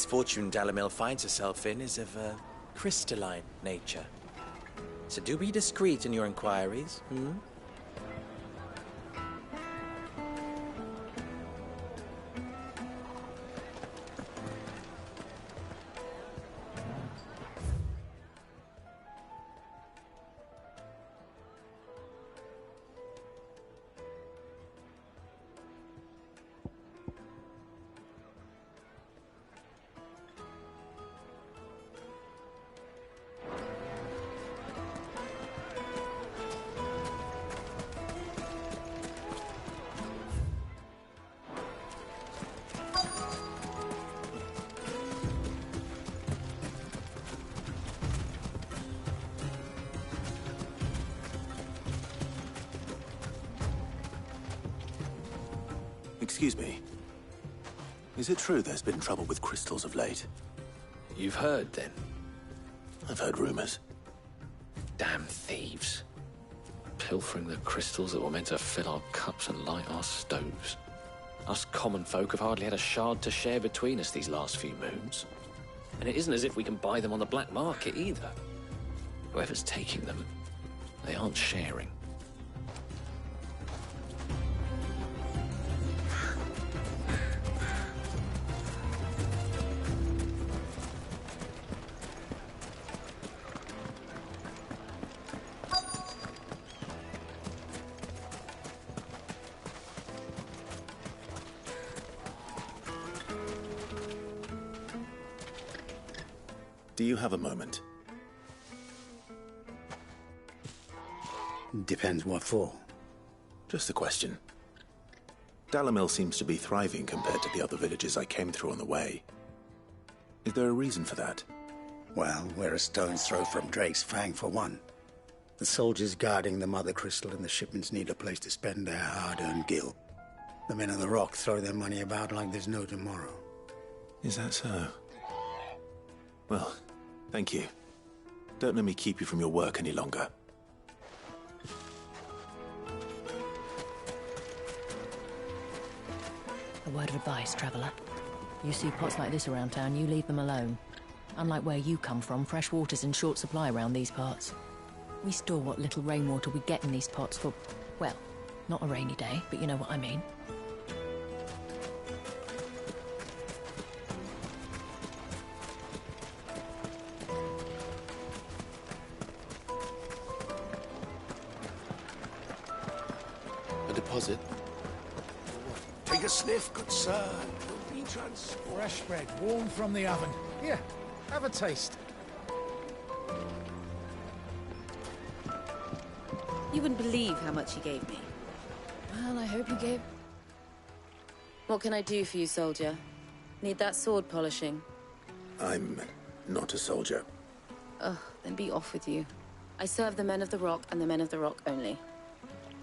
misfortune Dalamil finds herself in is of a crystalline nature. So do be discreet in your inquiries, hmm? Excuse me. Is it true there's been trouble with crystals of late? You've heard, then? I've heard rumors. Damn thieves. Pilfering the crystals that were meant to fill our cups and light our stoves. Us common folk have hardly had a shard to share between us these last few moons. And it isn't as if we can buy them on the black market, either. Whoever's taking them, they aren't sharing. Do you have a moment? Depends what for. Just a question. Dalamil seems to be thriving compared to the other villages I came through on the way. Is there a reason for that? Well, we're a stone's throw from Drake's Fang, for one. The soldiers guarding the Mother Crystal and the shipments need a place to spend their hard-earned gil. The men of the Rock throw their money about like there's no tomorrow. Is that so? Well, thank you. Don't let me keep you from your work any longer. A word of advice, traveller. You see pots like this around town, you leave them alone. Unlike where you come from, fresh water's in short supply around these parts. We store what little rainwater we get in these pots for, well, not a rainy day, but you know what I mean. A deposit? Take a sniff, good sir. Be Fresh bread, warm from the oven. Here, have a taste. You wouldn't believe how much he gave me. Well, I hope you gave... What can I do for you, soldier? Need that sword polishing? I'm not a soldier. Ugh, then be off with you. I serve the men of the Rock and the men of the Rock only.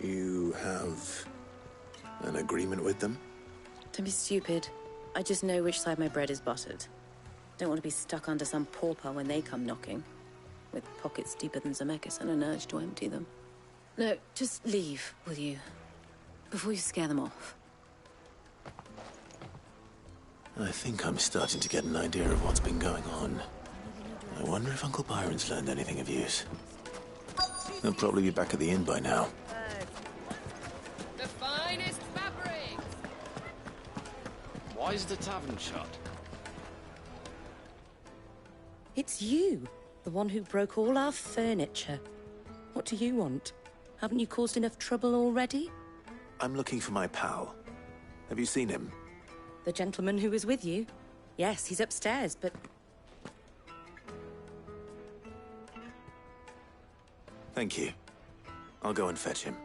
You have an agreement with them? Don't be stupid. I just know which side my bread is buttered. Don't want to be stuck under some pauper when they come knocking. With pockets deeper than Zemeckis and an urge to empty them. No, just leave, will you? Before you scare them off. I think I'm starting to get an idea of what's been going on. I wonder if Uncle Byron's learned anything of use. He'll probably be back at the inn by now. The finest fabrics! Why is the tavern shut? It's you, the one who broke all our furniture. What do you want? Haven't you caused enough trouble already? I'm looking for my pal. Have you seen him? The gentleman who was with you? Yes, he's upstairs, but... Thank you. I'll go and fetch him.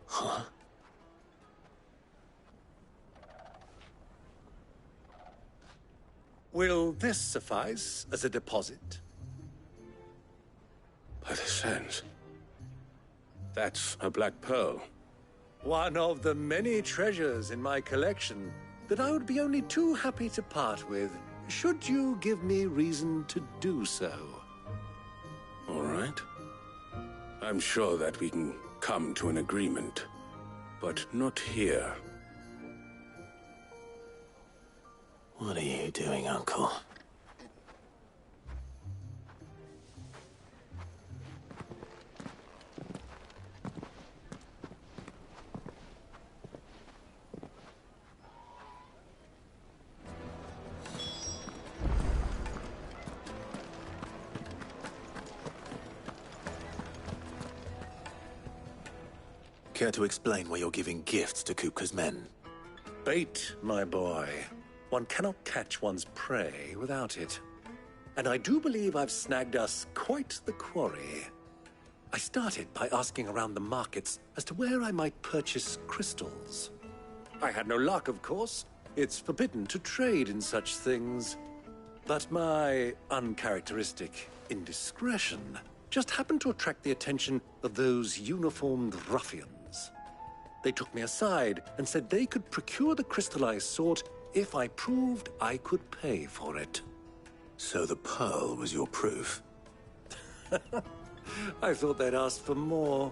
Huh? Will this suffice as a deposit? By the sands. That's a black pearl. One of the many treasures in my collection that I would be only too happy to part with, should you give me reason to do so. All right. I'm sure that we can come to an agreement, but not here. What are you doing, Uncle? Care to explain why you're giving gifts to Kupka's men? Bait, my boy. One cannot catch one's prey without it. And I do believe I've snagged us quite the quarry. I started by asking around the markets as to where I might purchase crystals. I had no luck, of course. It's forbidden to trade in such things. But my uncharacteristic indiscretion just happened to attract the attention of those uniformed ruffians. They took me aside and said they could procure the crystal I sought if I proved I could pay for it. So the pearl was your proof? I thought they'd ask for more.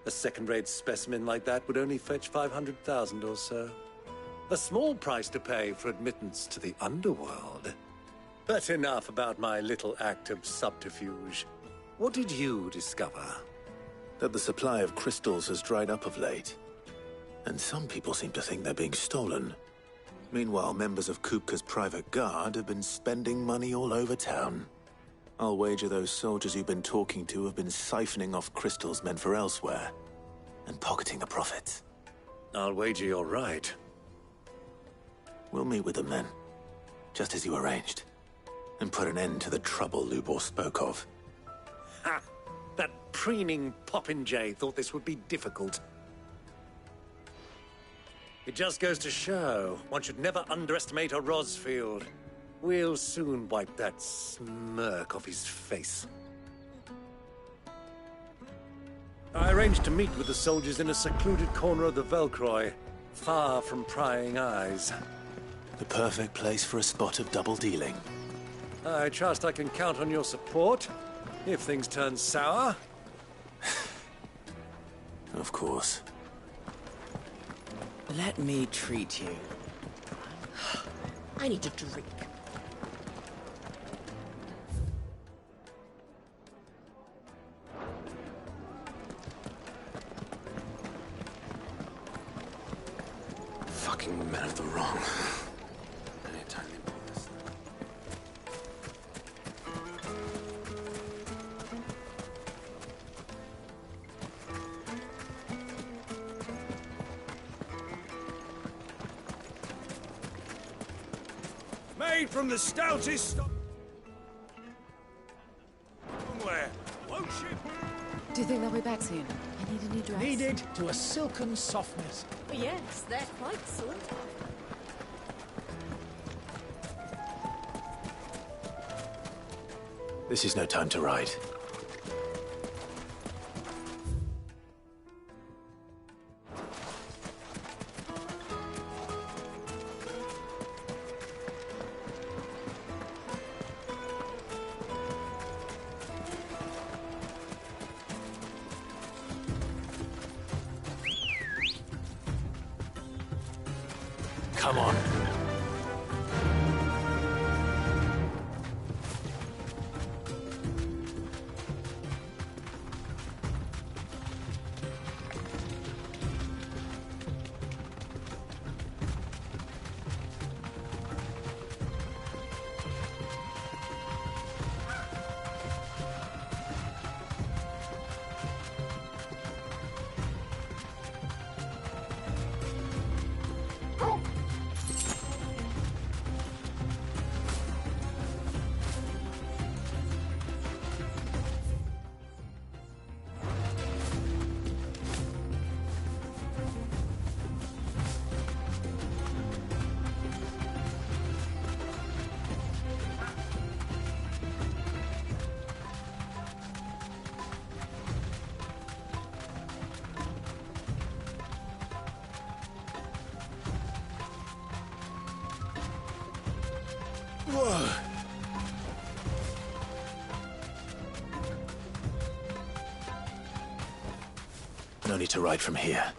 A second-rate specimen like that would only fetch 500,000 or so. A small price to pay for admittance to the underworld. But enough about my little act of subterfuge. What did you discover? That the supply of crystals has dried up of late. And some people seem to think they're being stolen. Meanwhile, members of Kupka's private guard have been spending money all over town. I'll wager those soldiers you've been talking to have been siphoning off crystals meant for elsewhere, and pocketing the profits. I'll wager you're right. We'll meet with them then, just as you arranged, and put an end to the trouble Lubor spoke of. Ha! That preening popinjay thought this would be difficult. It just goes to show, one should never underestimate a Rosfield. We'll soon wipe that smirk off his face. I arranged to meet with the soldiers in a secluded corner of the Velcroy, far from prying eyes. The perfect place for a spot of double dealing. I trust I can count on your support, if things turn sour. Of course. Let me treat you. I need a drink. Fucking men of the wrong. Anytime they pull this. Made from the stoutest stock. Somewhere, won't you? Do you think they'll be back soon? I need a new dress. Needed to a silken softness. Yes, they're quite sort. This is no time to ride. Come on. No need to ride from here.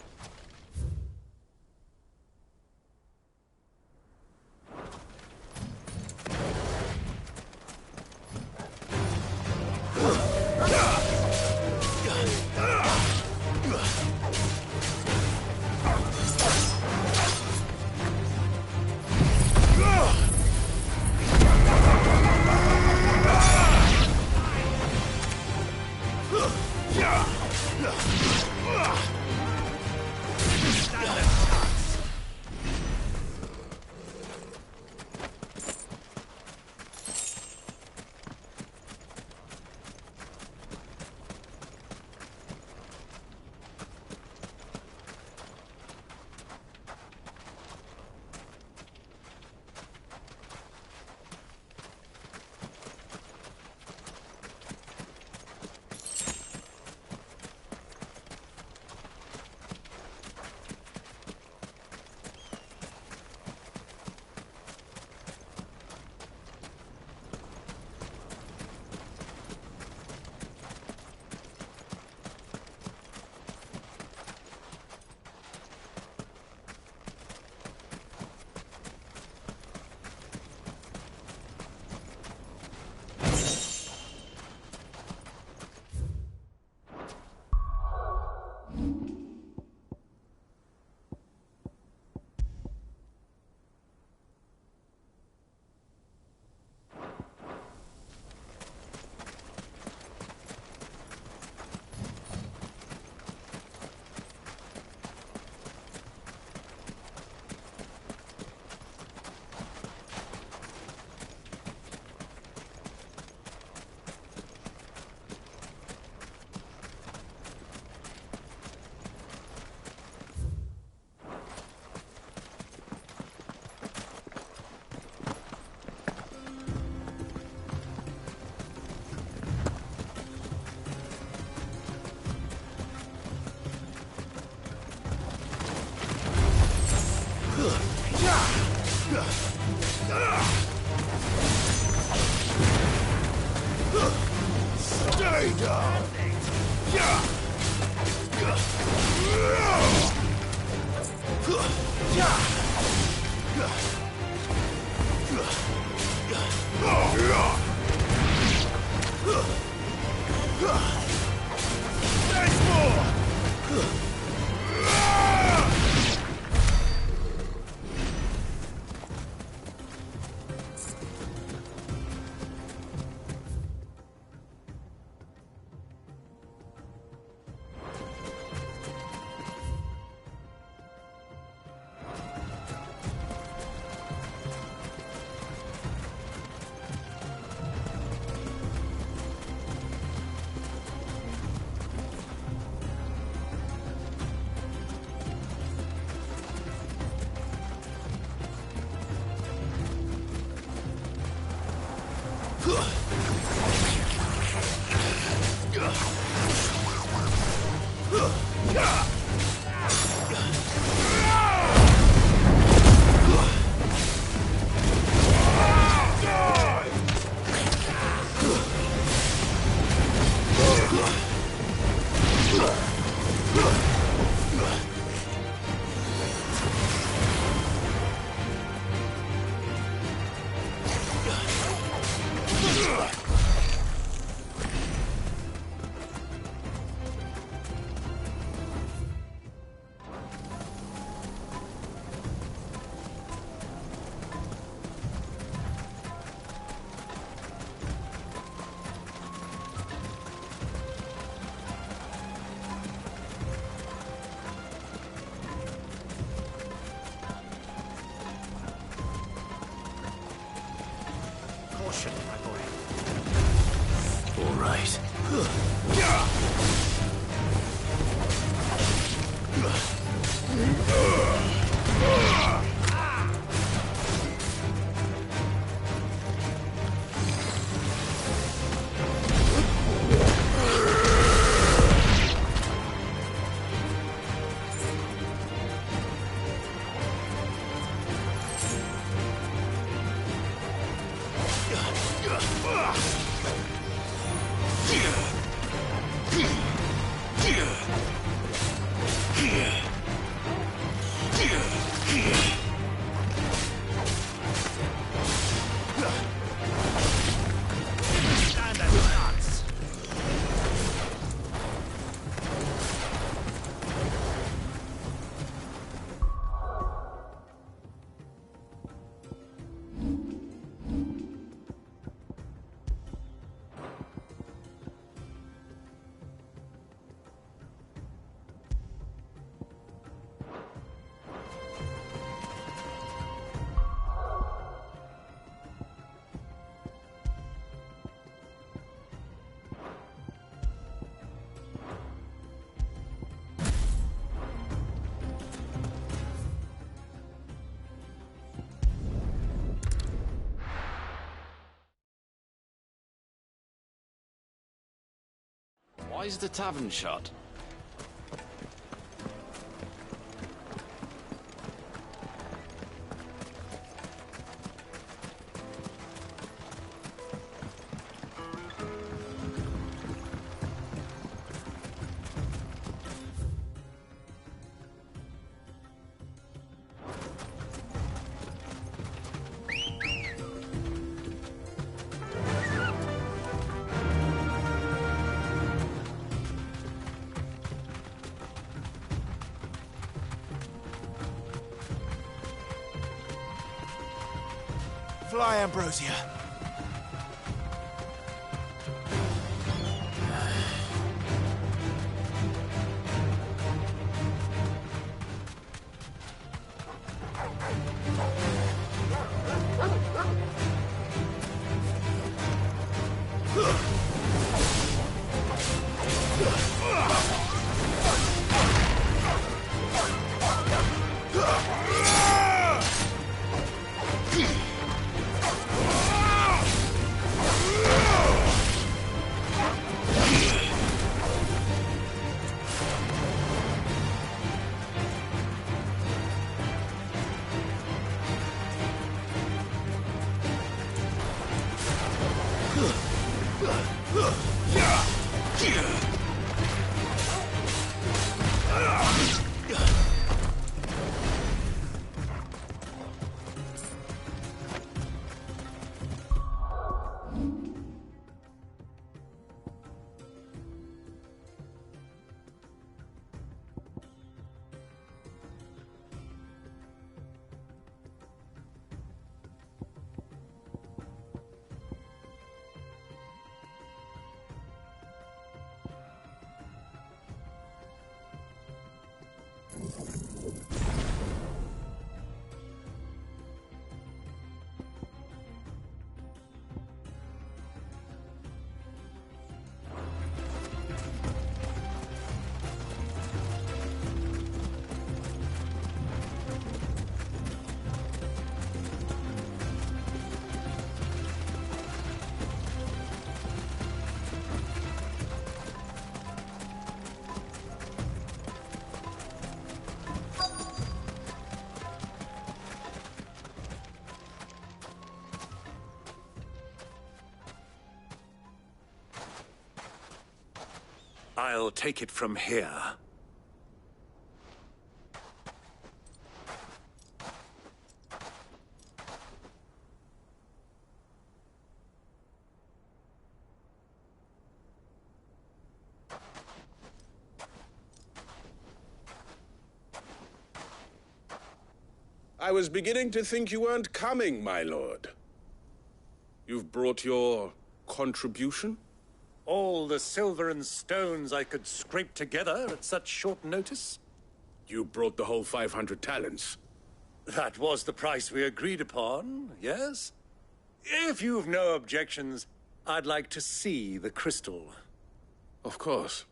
Why is the tavern shut? Fly, Ambrosia. I'll take it from here. I was beginning to think you weren't coming, my lord. You've brought your contribution? All the silver and stones I could scrape together at such short notice? You brought the whole 500 talents. That was the price we agreed upon, yes? If you've no objections, I'd like to see the crystal. Of course.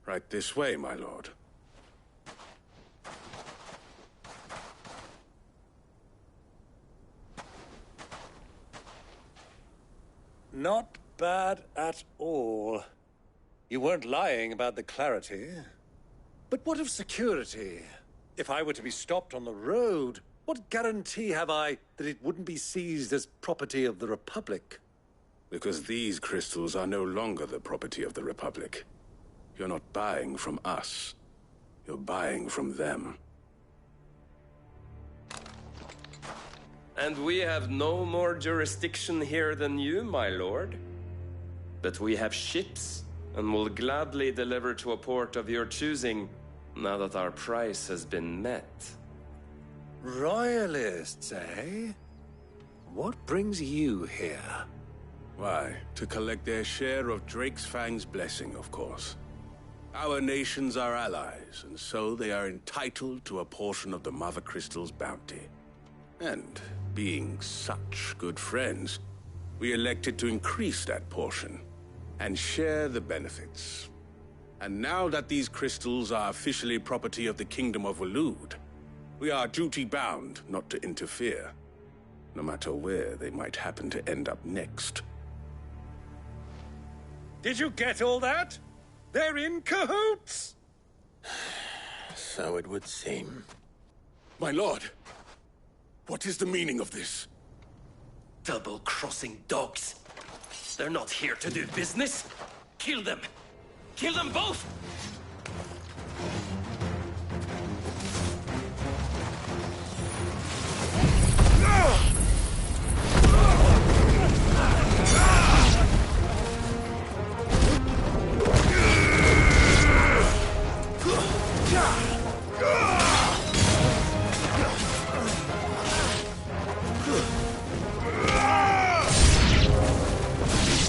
Right this way, my lord. Not bad at all. You weren't lying about the clarity. But what of security? If I were to be stopped on the road, what guarantee have I that it wouldn't be seized as property of the Republic? Because these crystals are no longer the property of the Republic. You're not buying from us. You're buying from them. And we have no more jurisdiction here than you, my lord. But we have ships, and will gladly deliver to a port of your choosing, now that our price has been met. Royalists, eh? What brings you here? Why, to collect their share of Drake's Fang's blessing, of course. Our nations are allies, and so they are entitled to a portion of the Mother Crystal's bounty. And, being such good friends, we elected to increase that portion, and share the benefits. And now that these crystals are officially property of the Kingdom of Waloed, we are duty-bound not to interfere, no matter where they might happen to end up next. Did you get all that? They're in cahoots! So it would seem. My lord, what is the meaning of this? Double-crossing dogs. They're not here to do business. Kill them! Kill them both!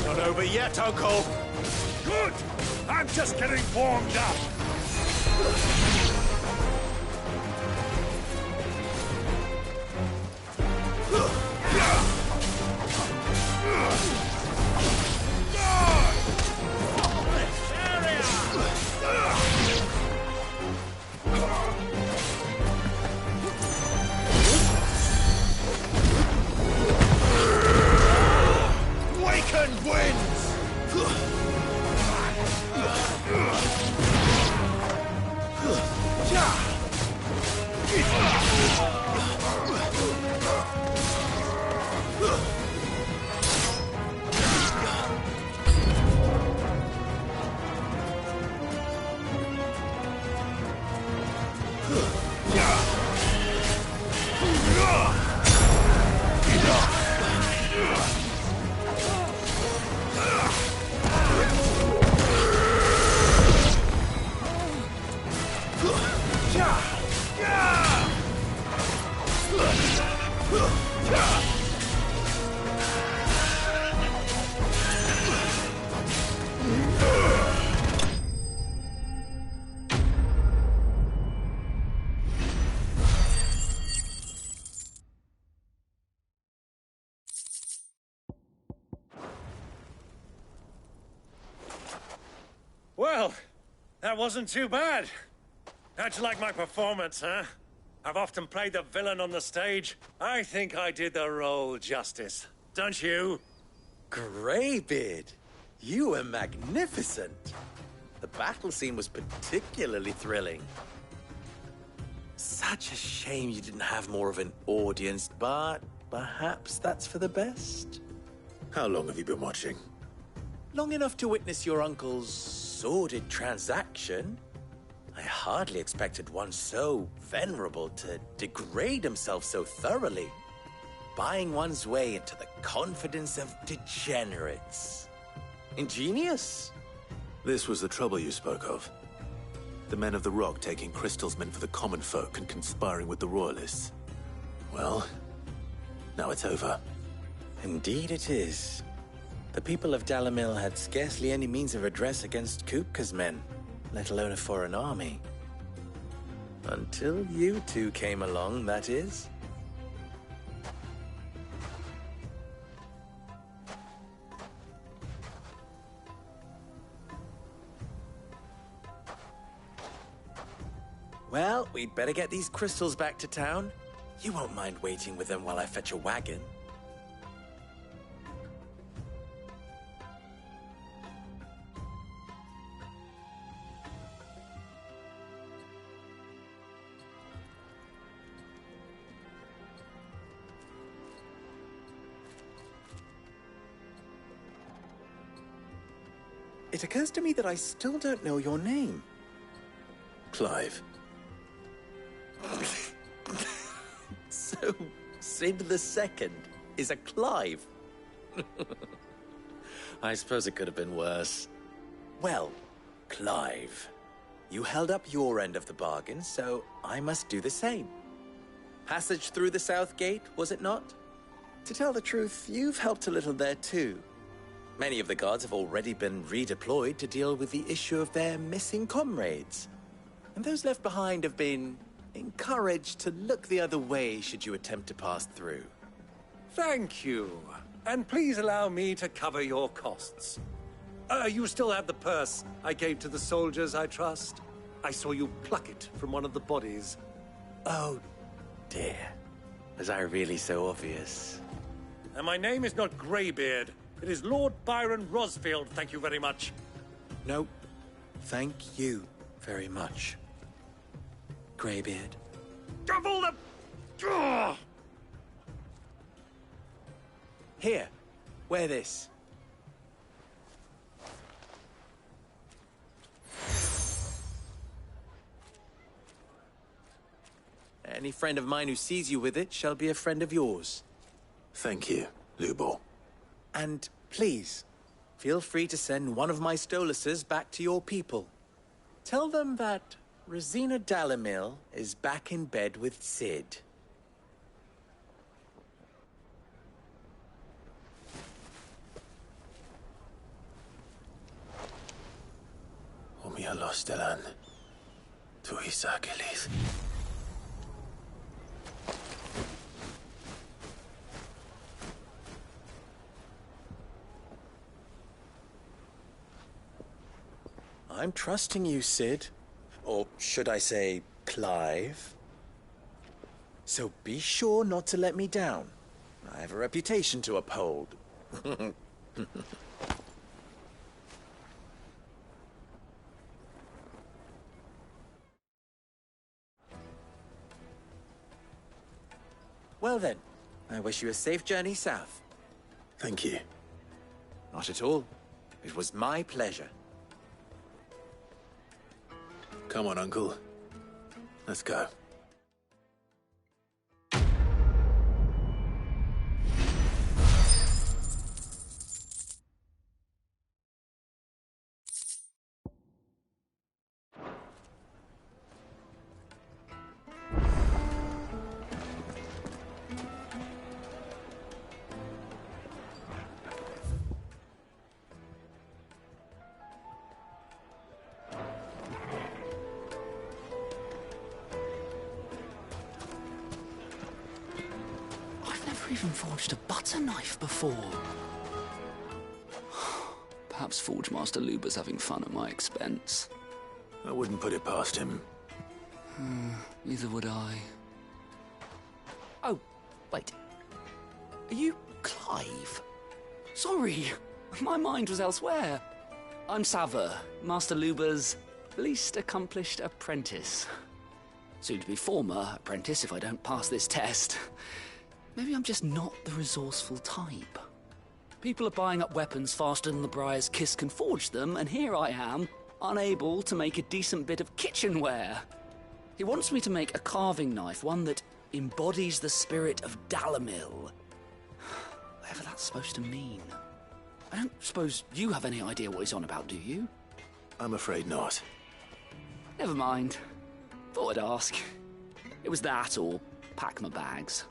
Not over yet, Uncle! Good! I'm just getting warmed up! Waken winds! Well, that wasn't too bad. How'd you like my performance, huh? I've often played the villain on the stage. I think I did the role justice. Don't you? Greybeard, you were magnificent. The battle scene was particularly thrilling. Such a shame you didn't have more of an audience, but perhaps that's for the best. How long have you been watching? Long enough to witness your uncle's sordid transaction. I hardly expected one so venerable to degrade himself so thoroughly, buying one's way into the confidence of degenerates. Ingenious. This was the trouble you spoke of. The men of the Rock taking crystals meant for the common folk and conspiring with the Royalists. Well, now it's over. Indeed it is. The people of Dalamil had scarcely any means of redress against Kupka's men, let alone a foreign army. Until you two came along, that is. Well, we'd better get these crystals back to town. You won't mind waiting with them while I fetch a wagon. It occurs to me that I still don't know your name. Clive. So, Sid the Second is a Clive? I suppose it could have been worse. Well, Clive, you held up your end of the bargain, so I must do the same. Passage through the South Gate, was it not? To tell the truth, you've helped a little there too. Many of the guards have already been redeployed to deal with the issue of their missing comrades. And those left behind have been encouraged to look the other way should you attempt to pass through. Thank you. And please allow me to cover your costs. You still have the purse I gave to the soldiers, I trust? I saw you pluck it from one of the bodies. Oh, dear. Was I really so obvious? And my name is not Greybeard. It is Lord Byron Rosfield, thank you very much. Nope. Thank you very much, Greybeard. Double the... Here, wear this. Any friend of mine who sees you with it shall be a friend of yours. Thank you, Lubor. And please, feel free to send one of my Stoluses back to your people. Tell them that Rosina Dalamil is back in bed with Sid. Omia Lostelan. Tu Isakelis. I'm trusting you, Sid. Or should I say, Clive? So be sure not to let me down. I have a reputation to uphold. Well then, I wish you a safe journey south. Thank you. Not at all. It was my pleasure. Come on, Uncle. Let's go. Even forged a butter knife before. Perhaps Forge Master Luber's having fun at my expense. I wouldn't put it past him. Neither would I. Oh, wait. Are you Clive? Sorry, my mind was elsewhere. I'm Sava, Master Luber's least accomplished apprentice. Soon to be former apprentice if I don't pass this test. Maybe I'm just not the resourceful type. People are buying up weapons faster than the Briar's Kiss can forge them, and here I am, unable to make a decent bit of kitchenware. He wants me to make a carving knife, one that embodies the spirit of Dalamil. Whatever that's supposed to mean. I don't suppose you have any idea what he's on about, do you? I'm afraid not. Never mind. Thought I'd ask. It was that or pack my bags.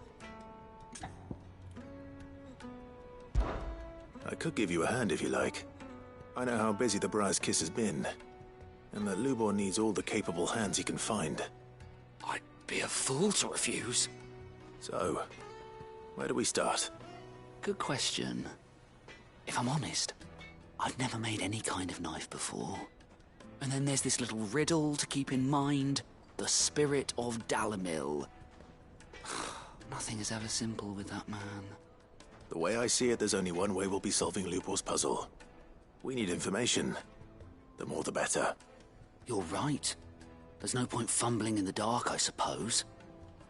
I could give you a hand if you like. I know how busy the Briar's Kiss has been, and that Lubor needs all the capable hands he can find. I'd be a fool to refuse. So, where do we start? Good question. If I'm honest, I've never made any kind of knife before. And then there's this little riddle to keep in mind. The spirit of Dalamil. Nothing is ever simple with that man. The way I see it, there's only one way we'll be solving Lubor's puzzle. We need information. The more the better. You're right. There's no point fumbling in the dark, I suppose.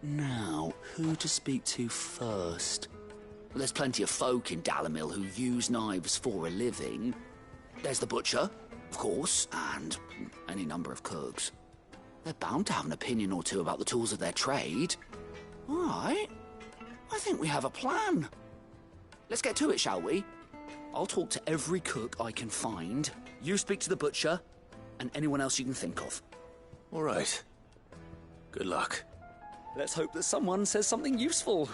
Now, who to speak to first? Well, there's plenty of folk in Dalamil who use knives for a living. There's the butcher, of course, and any number of cooks. They're bound to have an opinion or two about the tools of their trade. All right. I think we have a plan. Let's get to it, shall we? I'll talk to every cook I can find. You speak to the butcher, and anyone else you can think of. All right. Good luck. Let's hope that someone says something useful.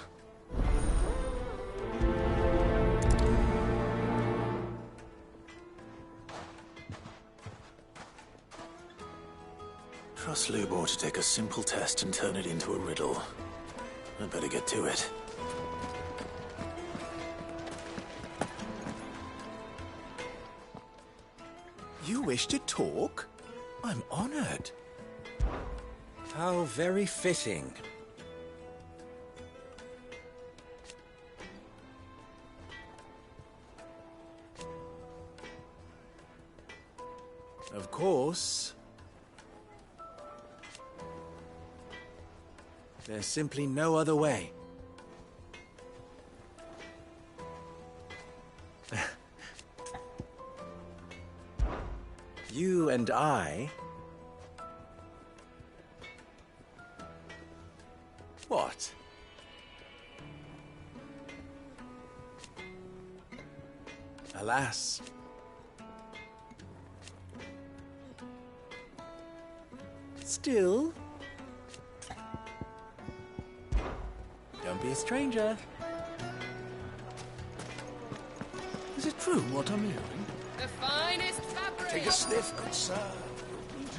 Trust Lubor to take a simple test and turn it into a riddle. I'd better get to it. You wish to talk? I'm honored. How very fitting. Of course. There's simply no other way. You and I... What? Alas. Still... Don't be a stranger. Is it true what I'm hearing? The finest fabric! Take a sniff, good sir.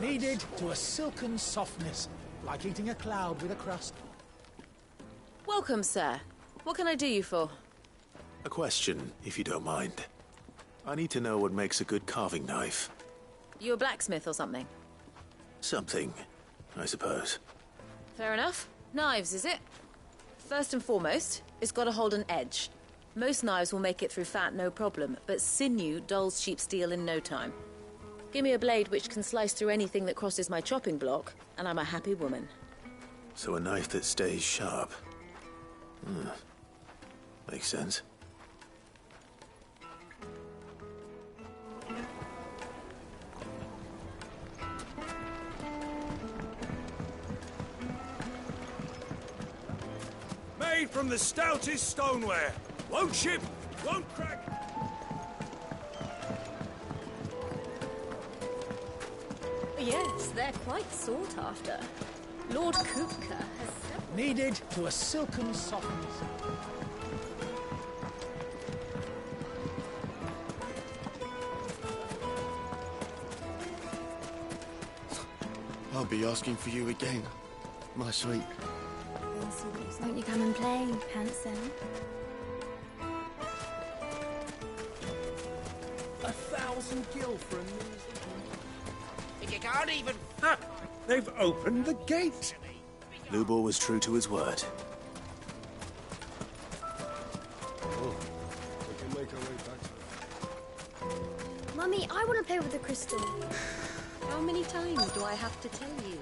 Kneaded to a silken softness, like eating a cloud with a crust. Welcome, sir. What can I do you for? A question, if you don't mind. I need to know what makes a good carving knife. You a blacksmith or something? Something, I suppose. Fair enough. Knives, is it? First and foremost, it's got to hold an edge. Most knives will make it through fat, no problem, but sinew dulls cheap steel in no time. Give me a blade which can slice through anything that crosses my chopping block, and I'm a happy woman. So a knife that stays sharp. Makes sense. Made from the stoutest stoneware. Won't chip, won't crack. Yes, they're quite sought after. Lord Kupka has several... Kneaded to a silken softness. I'll be asking for you again, my sweet. Won't you come and play, handsome? 1,000 gil for a measly... You can't even... Ah, they've opened the gate! Lubor was true to his word. Oh, we can make our way back. Mummy, I want to play with the crystal. How many times do I have to tell you?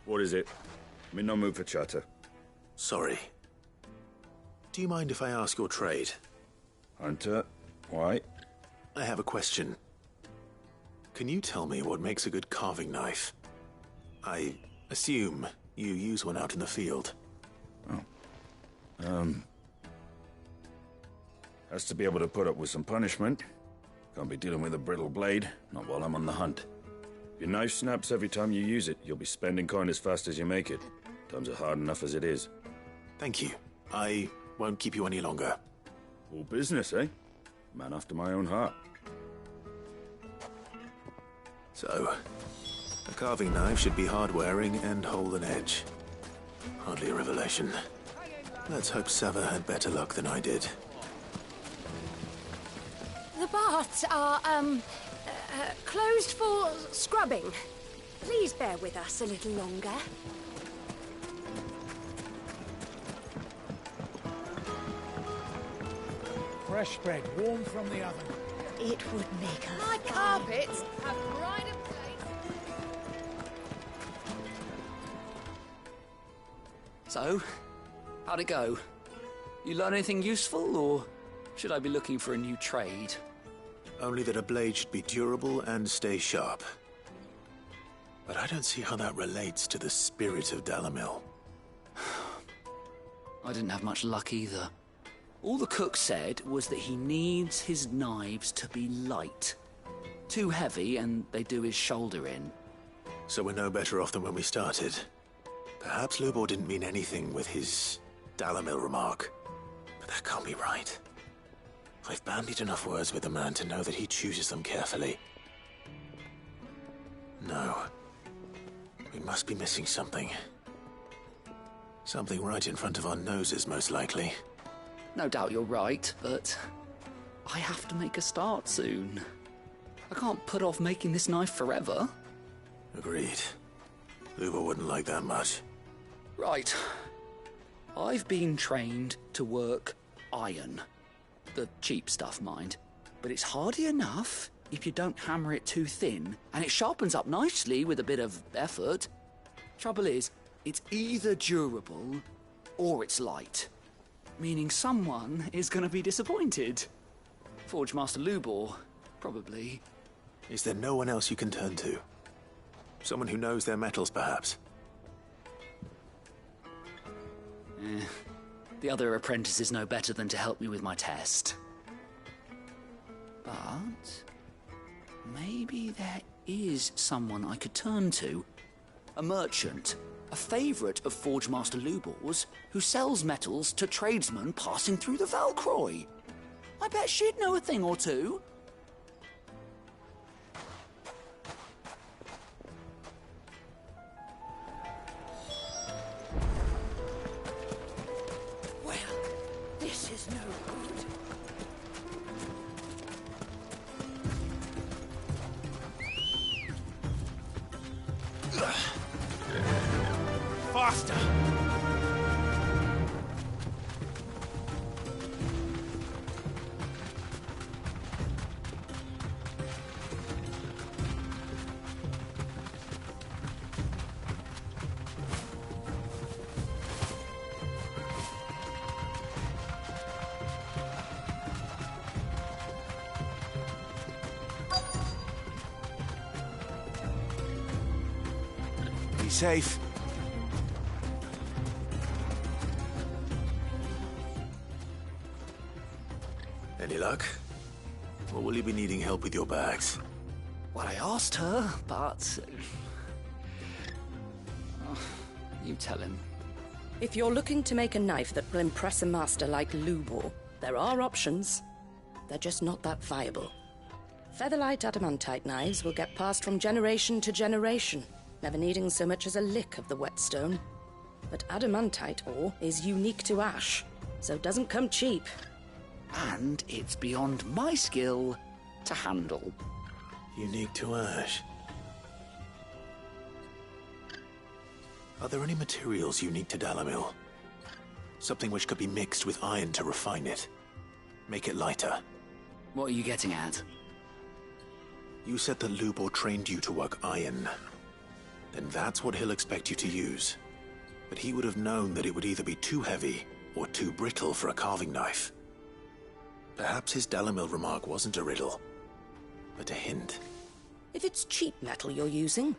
What is it? I'm in no mood for chatter. Sorry. Do you mind if I ask your trade? Hunter, why? I have a question. Can you tell me what makes a good carving knife? I assume you use one out in the field. Has to be able to put up with some punishment. Can't be dealing with a brittle blade, not while I'm on the hunt. If your knife snaps every time you use it, you'll be spending coin as fast as you make it. Times are hard enough as it is. Thank you. I won't keep you any longer. All business, eh? Man after my own heart. So, a carving knife should be hard-wearing and hold an edge. Hardly a revelation. Let's hope Sava had better luck than I did. The baths are, closed for scrubbing. Please bear with us a little longer. Fresh bread, warm from the oven. It would make a My carpets have pride of place. So, how'd it go? You learn anything useful, or should I be looking for a new trade? Only that a blade should be durable and stay sharp. But I don't see how that relates to the spirit of Dalamil. I didn't have much luck either. All the cook said was that he needs his knives to be light. Too heavy and they do his shoulder in. So we're no better off than when we started. Perhaps Lubor didn't mean anything with his Dalamil remark. But that can't be right. I've bandied enough words with the man to know that he chooses them carefully. No. We must be missing something. Something right in front of our noses, most likely. No doubt you're right, but I have to make a start soon. I can't put off making this knife forever. Agreed. Lubor wouldn't like that much. Right. I've been trained to work iron. The cheap stuff, mind. But it's hardy enough if you don't hammer it too thin, and it sharpens up nicely with a bit of effort. Trouble is, it's either durable or it's light. Meaning someone is going to be disappointed. Forge Master Lubor, probably. Is there no one else you can turn to? Someone who knows their metals, perhaps? The other apprentices know better than to help me with my test. But maybe there is someone I could turn to. A merchant, a favourite of Forge Master Lubor's, who sells metals to tradesmen passing through the Valcroy. I bet she'd know a thing or two. Well, this is no good. Faster! Be safe. Any luck? Or will you be needing help with your bags? Well, I asked her, but... you tell him. If you're looking to make a knife that will impress a master like Lubor, there are options. They're just not that viable. Featherlight adamantite knives will get passed from generation to generation, never needing so much as a lick of the whetstone. But adamantite ore is unique to ash, so it doesn't come cheap. And it's beyond my skill to handle. Unique to ash. Are there any materials unique to Dalamil? Something which could be mixed with iron to refine it. Make it lighter. What are you getting at? You said that Lubor trained you to work iron. Then that's what he'll expect you to use. But he would have known that it would either be too heavy or too brittle for a carving knife. Perhaps his Dalamil remark wasn't a riddle, but a hint. If it's cheap metal you're using,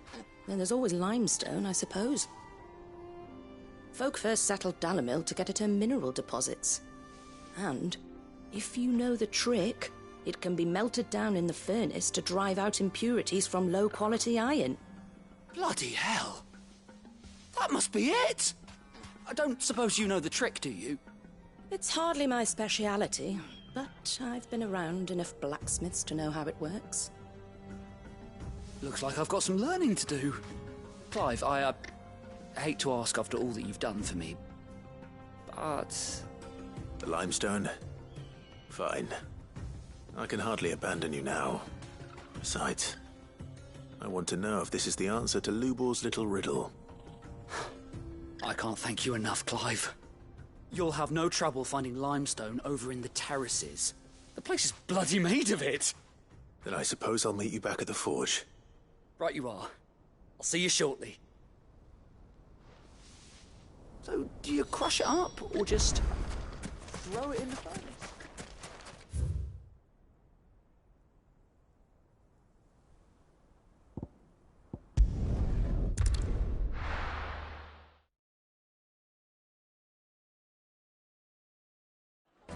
then there's always limestone, I suppose. Folk first settled Dalamil to get at her mineral deposits. And, if you know the trick, it can be melted down in the furnace to drive out impurities from low-quality iron. Bloody hell! That must be it! I don't suppose you know the trick, do you? It's hardly my speciality, but I've been around enough blacksmiths to know how it works. Looks like I've got some learning to do. Clive, I hate to ask after all that you've done for me. parts. The limestone? Fine. I can hardly abandon you now. Besides, I want to know if this is the answer to Lubor's little riddle. I can't thank you enough, Clive. You'll have no trouble finding limestone over in the terraces. The place is bloody made of it. Then I suppose I'll meet you back at the forge. Right you are. I'll see you shortly. So, do you crush it up, or just throw it in the furnace?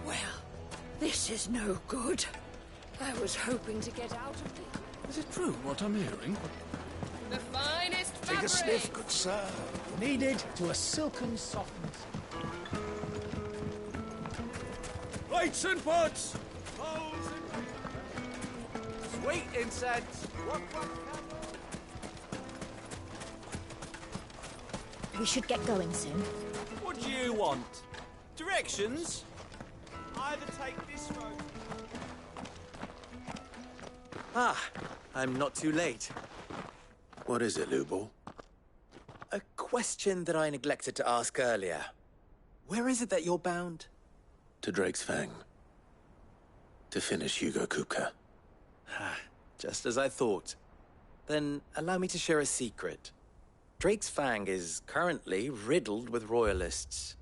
Well, this is no good. I was hoping to get out of it. Is it true what I'm hearing? The finest Take a fabric. sniff, good sir. Needed to a silken softness. Lights and pots! Sweet incense! We should get going soon. What do you want? Directions? Either take this road. Ah, I'm not too late. What is it, Lubor? A question that I neglected to ask earlier. Where is it that you're bound? To Drake's Fang. To finish Hugo Kupka. Just as I thought. Then allow me to share a secret. Drake's Fang is currently riddled with royalists.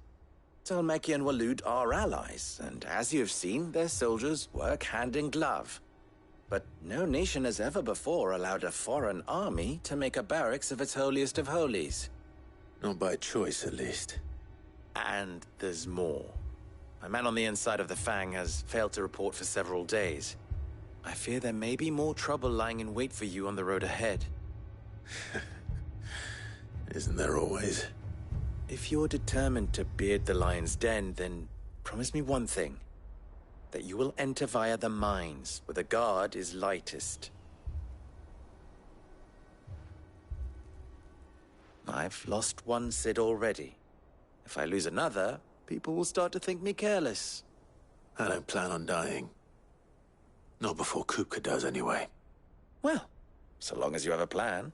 Talmeki and Waloed are allies, and as you have seen, their soldiers work hand in glove. But no nation has ever before allowed a foreign army to make a barracks of its holiest of holies. Not by choice, at least. And there's more. My man on the inside of the Fang has failed to report for several days. I fear there may be more trouble lying in wait for you on the road ahead. Isn't there always? If you're determined to beard the lion's den, then promise me one thing. That you will enter via the mines, where the guard is lightest. I've lost one Cid already. If I lose another, people will start to think me careless. I don't plan on dying. Not before Kupka does, anyway. Well, so long as you have a plan.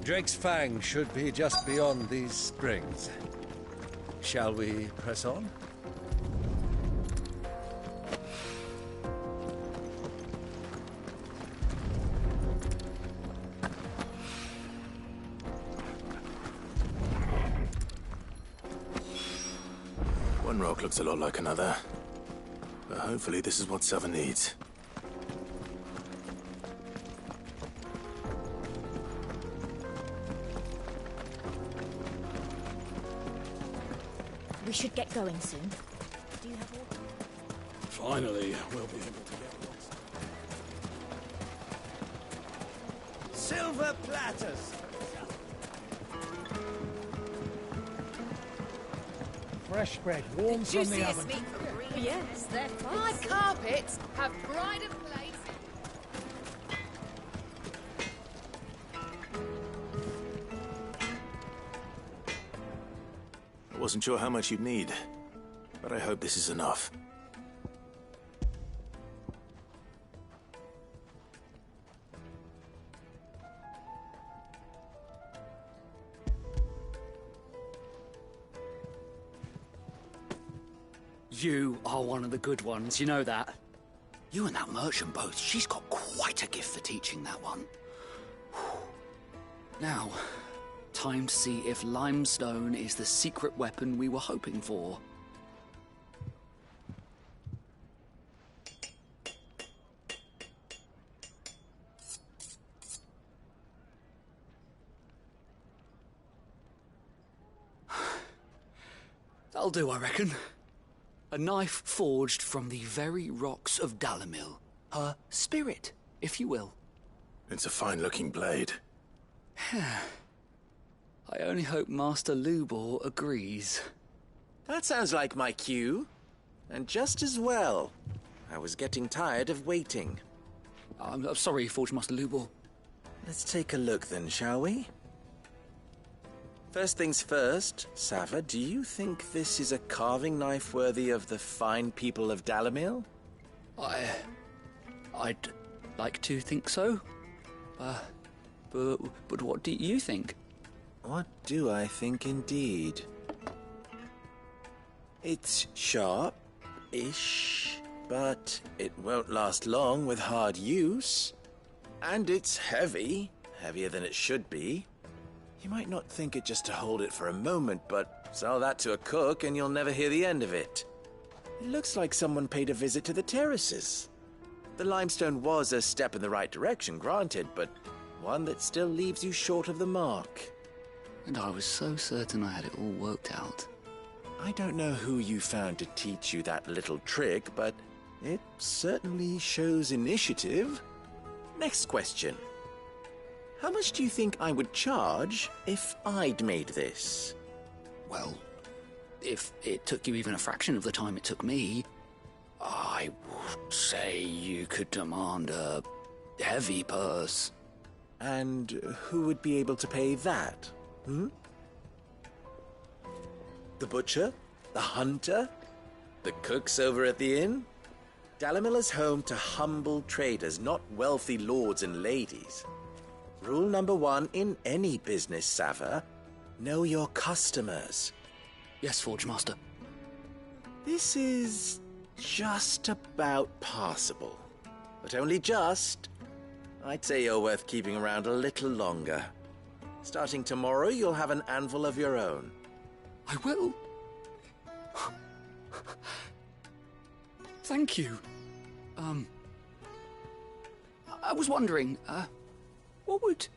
Drake's Fang should be just beyond these springs. Shall we press on? One rock looks a lot like another. But hopefully this is what Sava needs. We should get going soon. Do you have water? Finally, we'll be able to get lost. Silver platters! Fresh bread, warm from the oven. Yes, they're My carpets have brighter plates. I wasn't sure how much you'd need, but I hope this is enough. You are one of the good ones, you know that. You and that merchant both, she's got quite a gift for teaching that one. Now, time to see if limestone is the secret weapon we were hoping for. That'll do, I reckon. A knife forged from the very rocks of Dalamil. Her spirit, if you will. It's a fine-looking blade. I only hope Master Lubor agrees. That sounds like my cue. And just as well. I was getting tired of waiting. I'm sorry, Forge Master Lubor. Let's take a look then, shall we? First things first, Sava, do you think this is a carving knife worthy of the fine people of Dalamil? I'd like to think so. But what do you think? What do I think indeed? It's sharp-ish, but it won't last long with hard use. And it's heavy, heavier than it should be. You might not think it just to hold it for a moment, but sell that to a cook and you'll never hear the end of it. It looks like someone paid a visit to the terraces. The limestone was a step in the right direction, granted, but one that still leaves you short of the mark. And I was so certain I had it all worked out. I don't know who you found to teach you that little trick, but it certainly shows initiative. Next question. How much do you think I would charge if I'd made this? Well, if it took you even a fraction of the time it took me, I would say you could demand a heavy purse. And who would be able to pay that? The butcher? The hunter? The cooks over at the inn? Dalamil is home to humble traders, not wealthy lords and ladies. Rule number 1 in any business, Sava, know your customers. Yes, Forge Master. This is just about passable. But only just. I'd say you're worth keeping around a little longer. Starting tomorrow, you'll have an anvil of your own. I will. Thank you. I was wondering, what would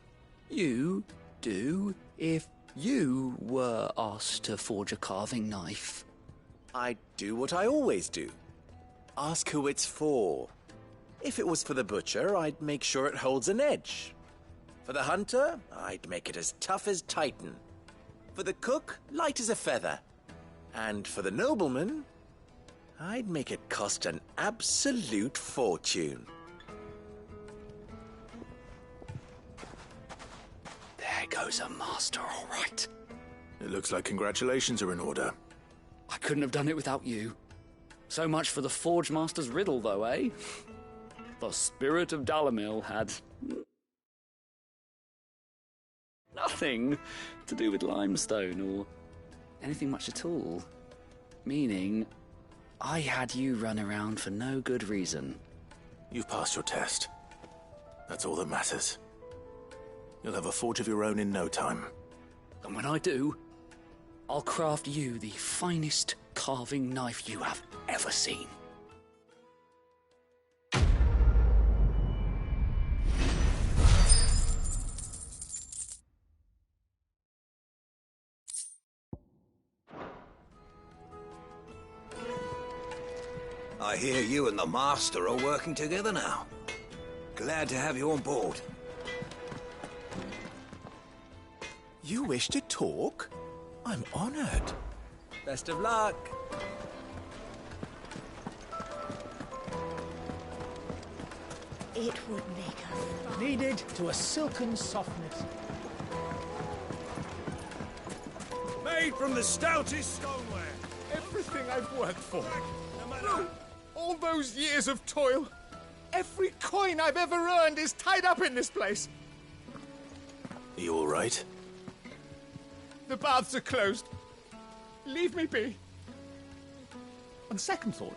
you do if you were asked to forge a carving knife? I'd do what I always do. Ask who it's for. If it was for the butcher, I'd make sure it holds an edge. For the hunter, I'd make it as tough as Titan. For the cook, light as a feather. And for the nobleman, I'd make it cost an absolute fortune. There goes a master, all right. It looks like congratulations are in order. I couldn't have done it without you. So much for the Forge Master's riddle, though, eh? The spirit of Dalamil had... Nothing to do with limestone or anything much at all. Meaning, I had you run around for no good reason. You've passed your test. That's all that matters. You'll have a forge of your own in no time. And when I do, I'll craft you the finest carving knife you have ever seen. I hear you and the Master are working together now. Glad to have you on board. You wish to talk? I'm honored. Best of luck. It would make us... Kneaded to a silken softness. Made from the stoutest stoneware. Everything I've worked for. All those years of toil. Every coin I've ever earned is tied up in this place. Are you all right? The baths are closed. Leave me be. On second thought,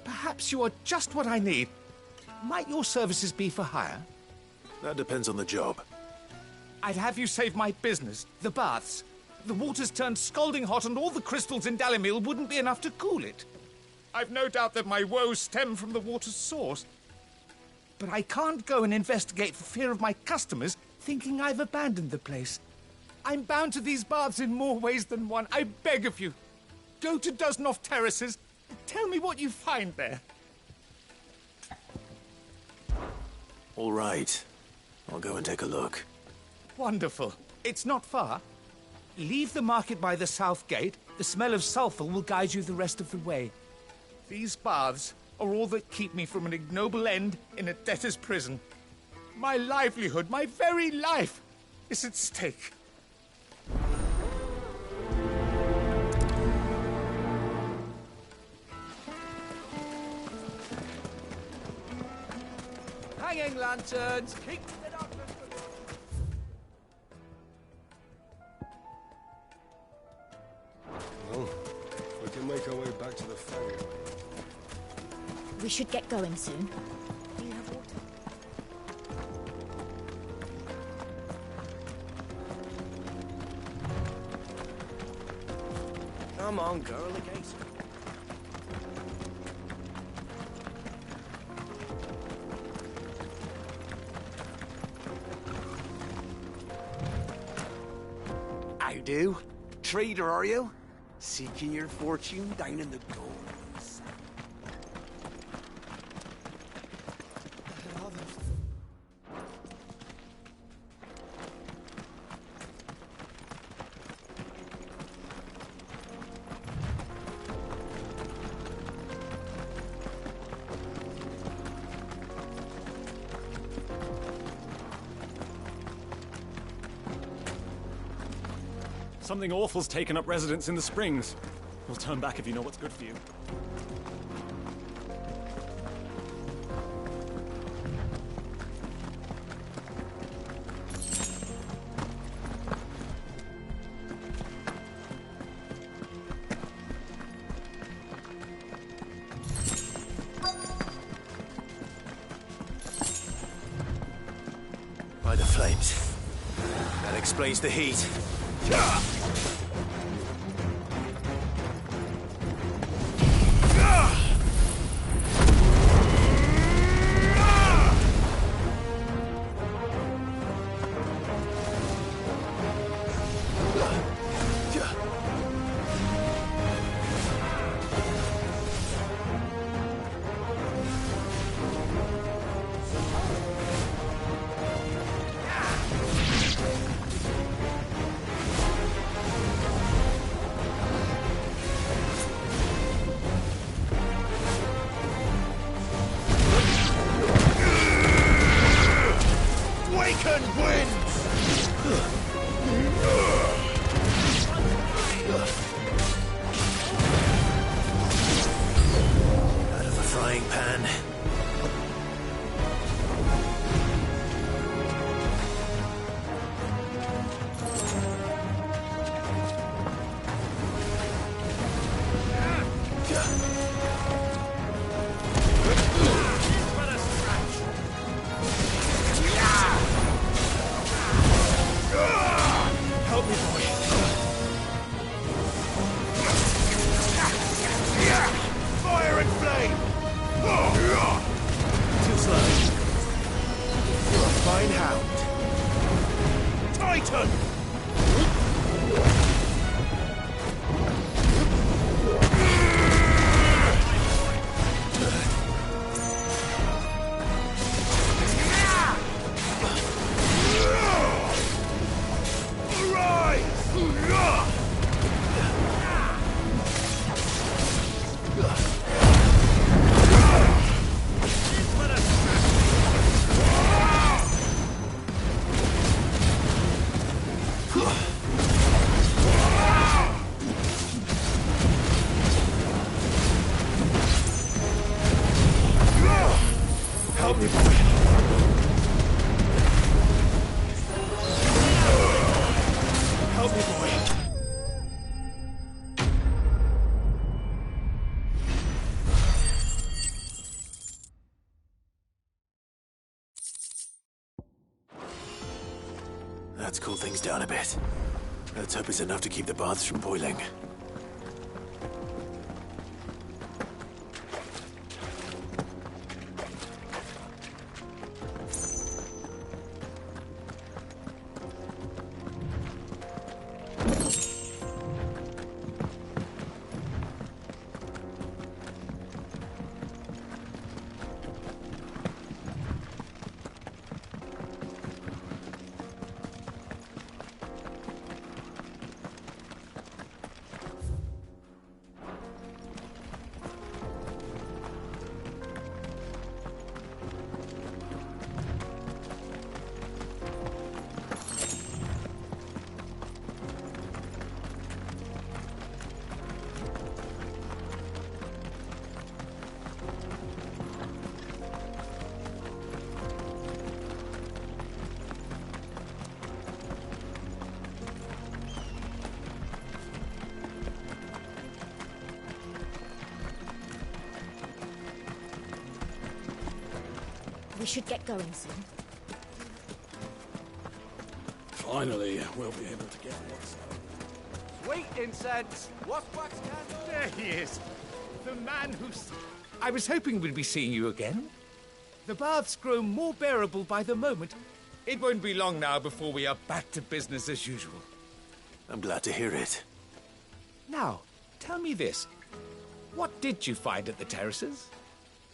perhaps you are just what I need. Might your services be for hire? That depends on the job. I'd have you save my business, the baths. The water's turned scalding hot and all the crystals in Dalimil wouldn't be enough to cool it. I've no doubt that my woes stem from the water's source. But I can't go and investigate for fear of my customers thinking I've abandoned the place. I'm bound to these baths in more ways than one. I beg of you. Go to Dusnoff Terraces. Tell me what you find there. All right. I'll go and take a look. Wonderful. It's not far. Leave the market by the south gate. The smell of sulphur will guide you the rest of the way. These baths are all that keep me from an ignoble end in a debtor's prison. My livelihood, my very life, is at stake. Hanging lanterns, keep it up. Well, we can make our way back to the ferry. We should get going soon. Do you have water? Come on, girl, against me. How do? Trader, are you? Seeking your fortune down in the gold. Something awful's taken up residence in the Springs. We'll turn back if you know what's good for you. By the flames. That explains the heat. Help me, boy. Help me, boy. That's cooled things down a bit. Let's hope it's enough to keep the baths from boiling. We should get going soon. Finally, we'll be able to get what's Sweet incense! What's wax candle? There he is. The man who's... I was hoping we'd be seeing you again. The baths grow more bearable by the moment. It won't be long now before we are back to business as usual. I'm glad to hear it. Now, tell me this. What did you find at the terraces?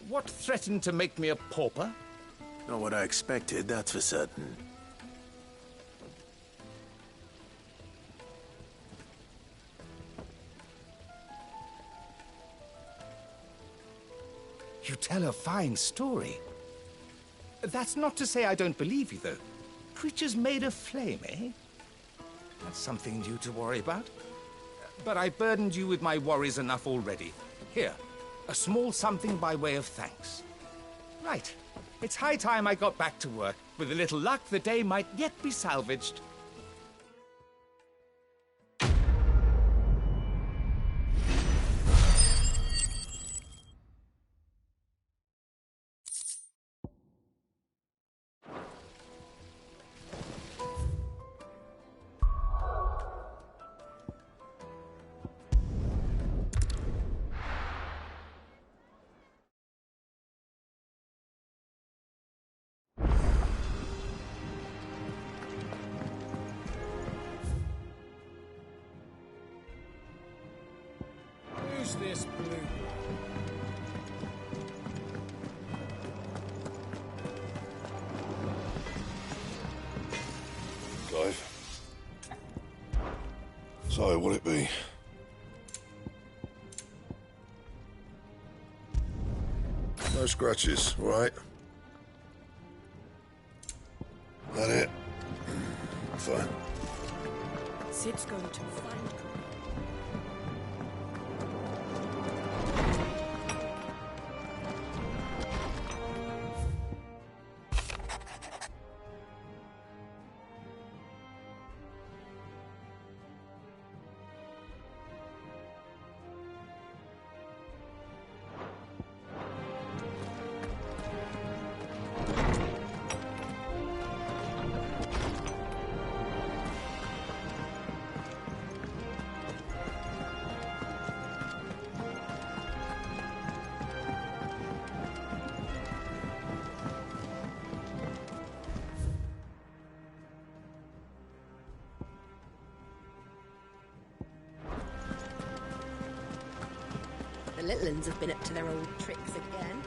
What threatened to make me a pauper? Not what I expected, that's for certain. You tell a fine story. That's not to say I don't believe you, though. Creatures made of flame, eh? That's something new to worry about. But I burdened you with my worries enough already. Here, a small something by way of thanks. Right. It's high time I got back to work. With a little luck, the day might yet be salvaged. Who's this blue? Clive. So, what'll it be? No scratches, all right? That it? Fine. Sid's going to find... The little uns have been up to their old tricks again.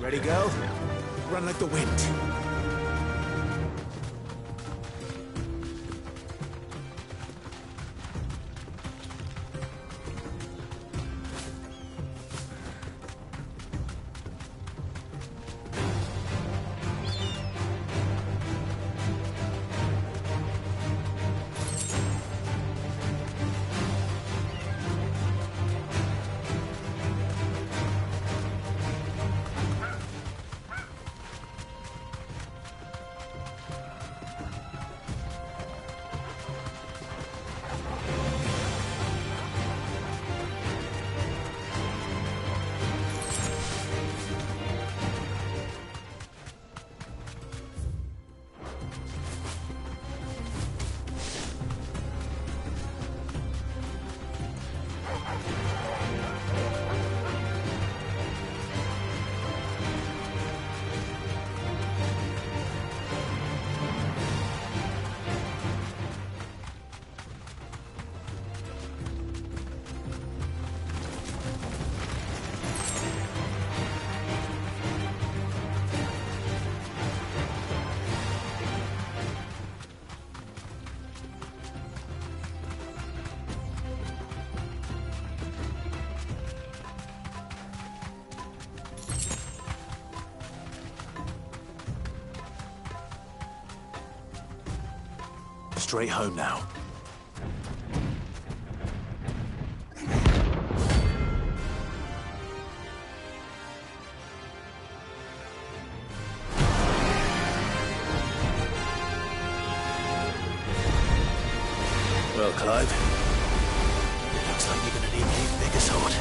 Ready, girl? Run like the wind. Straight home now. Well, Clive, it looks like you're gonna need an even bigger sword.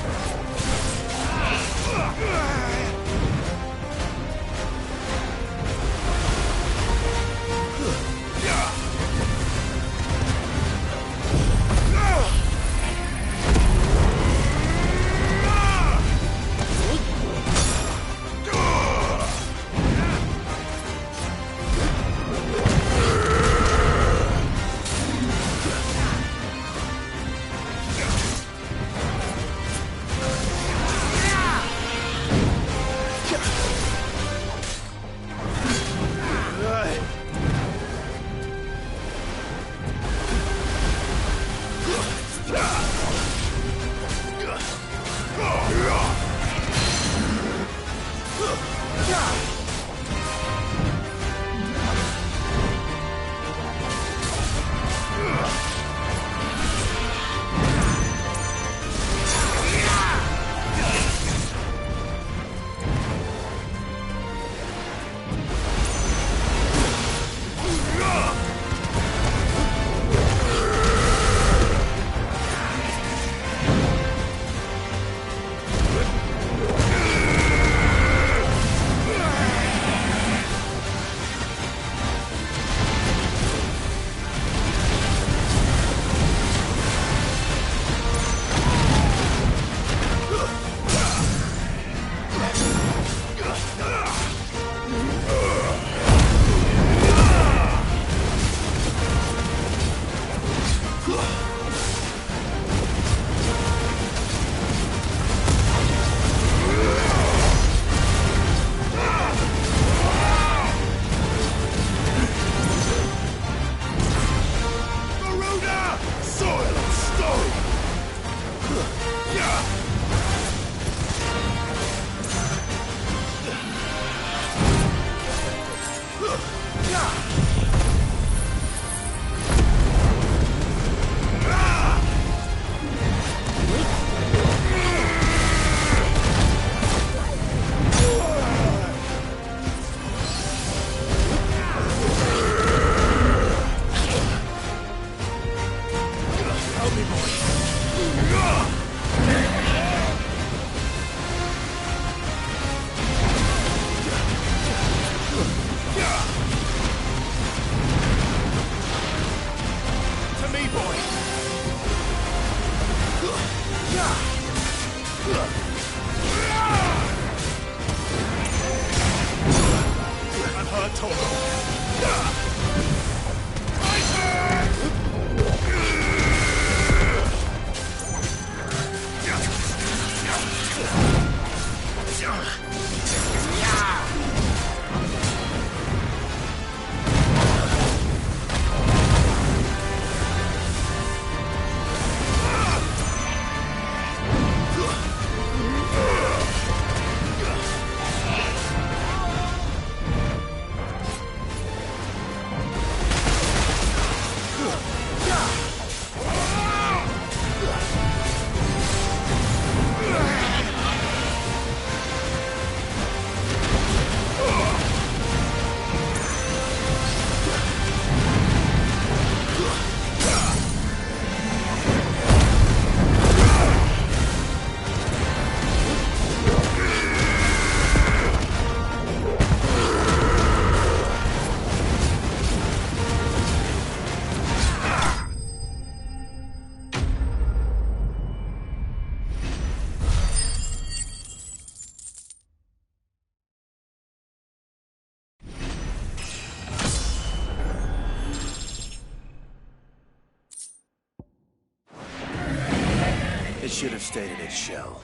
It should have stayed in its shell.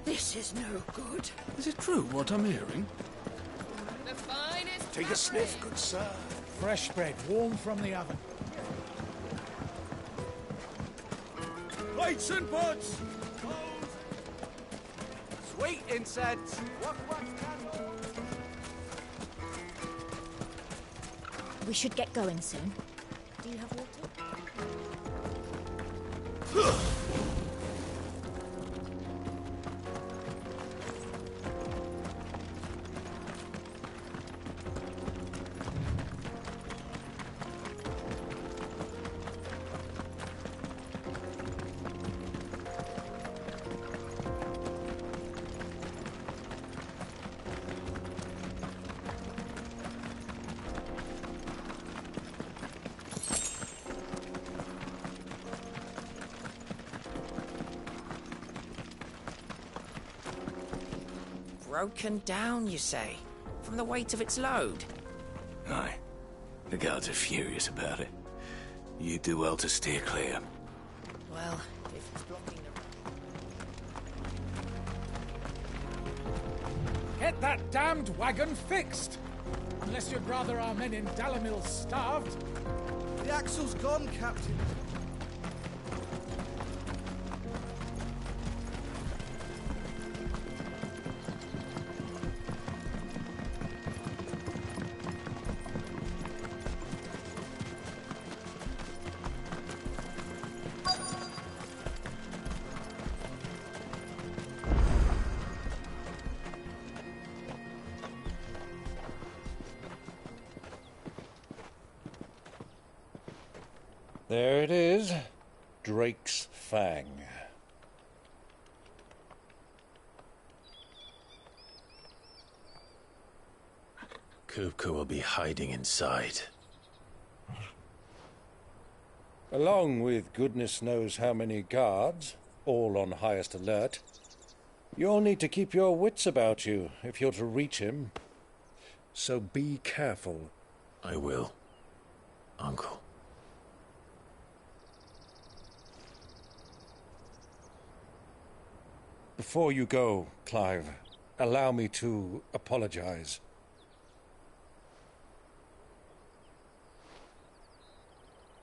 This is no good. Is it true what I'm hearing? The finest. Take a sniff, good sir. Fresh bread, warm from the oven. Plates and pots! Sweet incense. We should get going soon. Do you have water? Broken down, you say? From the weight of its load? Aye. The guards are furious about it. You do well to steer clear. Well, if it's blocking the... Get that damned wagon fixed! Unless you'd rather our men in Dalimil starved. The axle's gone, Captain. There it is. Drake's Fang. Kupka will be hiding inside. Along with goodness knows how many guards, all on highest alert. You'll need to keep your wits about you if you're to reach him. So be careful. I will, Uncle. Before you go, Clive, allow me to apologize.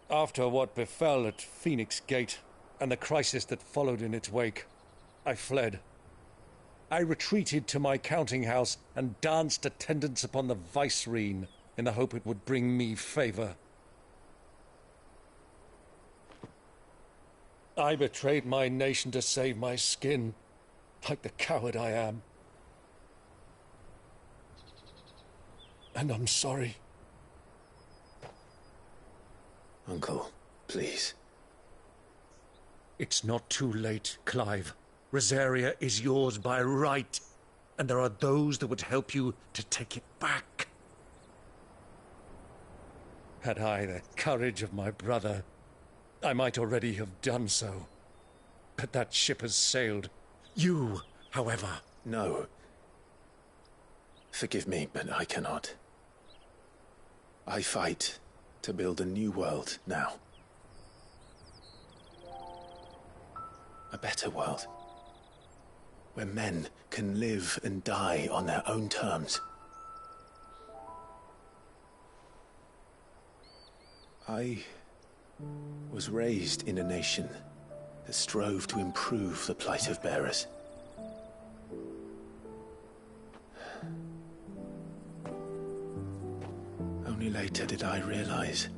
After what befell at Phoenix Gate and the crisis that followed in its wake, I fled. I retreated to my counting house and danced attendance upon the vicereine in the hope it would bring me favor. I betrayed my nation to save my skin, like the coward I am. And I'm sorry. Uncle, please. It's not too late, Clive. Rosaria is yours by right, and there are those that would help you to take it back. Had I the courage of my brother, I might already have done so. But that ship has sailed. You, however... No. Forgive me, but I cannot. I fight to build a new world now. A better world. Where men can live and die on their own terms. I was raised in a nation that strove to improve the plight of bearers. Only later did I realize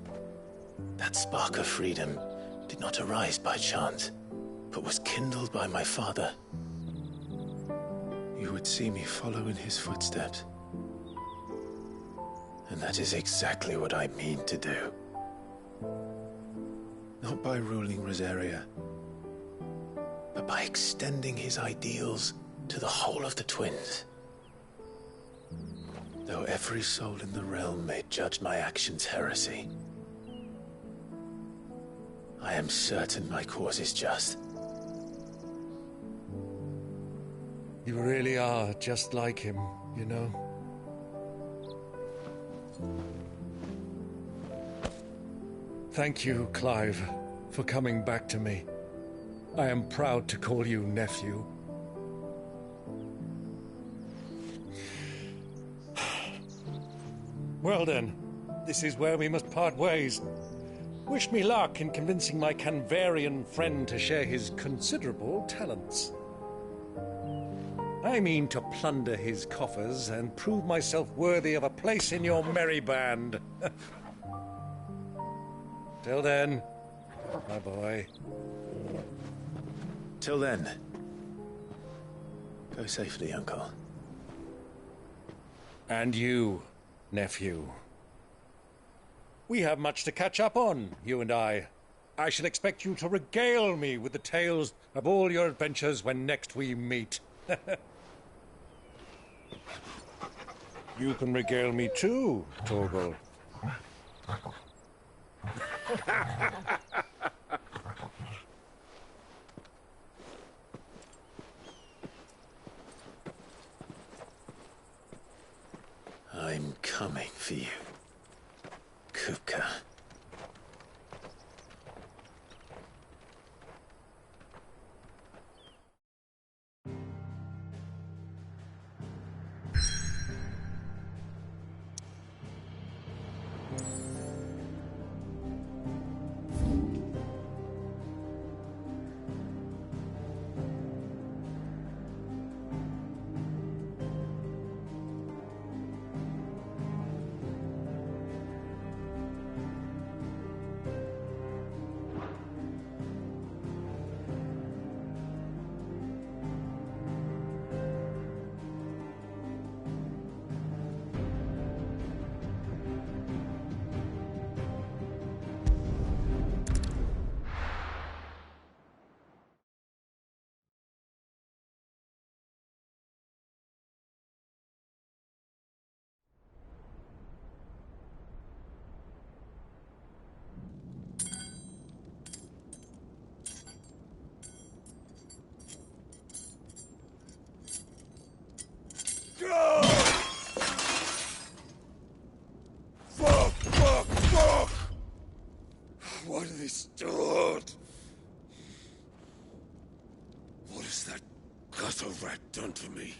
that spark of freedom did not arise by chance, but was kindled by my father. You would see me follow in his footsteps. And that is exactly what I mean to do. Not by ruling Rosaria, but by extending his ideals to the whole of the twins. Though every soul in the realm may judge my actions heresy, I am certain my cause is just. You really are just like him, you know? Thank you, Clive, for coming back to me. I am proud to call you nephew. Well then, this is where we must part ways. Wish me luck in convincing my Canvarian friend to share his considerable talents. I mean to plunder his coffers and prove myself worthy of a place in your merry band. Till then, my boy. Till then, go safely, Uncle. And you, nephew. We have much to catch up on, you and I. I shall expect you to regale me with the tales of all your adventures when next we meet. You can regale me too, Torgal. I'm coming for you, Kupka. Fuck! Why do they start? What has that gutter rat done to me?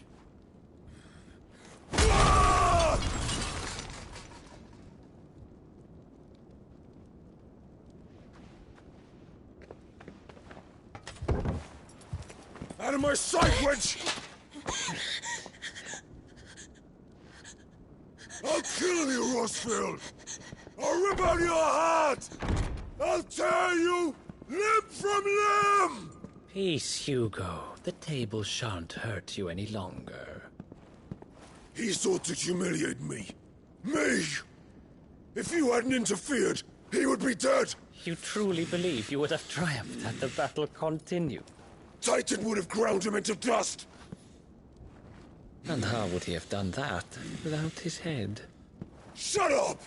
Out of my sight, wench! I'll kill you, Rossfield! I'll rip out your heart! I'll tear you limb from limb! Peace, Hugo. The table shan't hurt you any longer. He sought to humiliate me. Me! If you hadn't interfered, he would be dead! You truly believe you would have triumphed had the battle continued? Titan would have ground him into dust! And how would he have done that without his head? Shut up!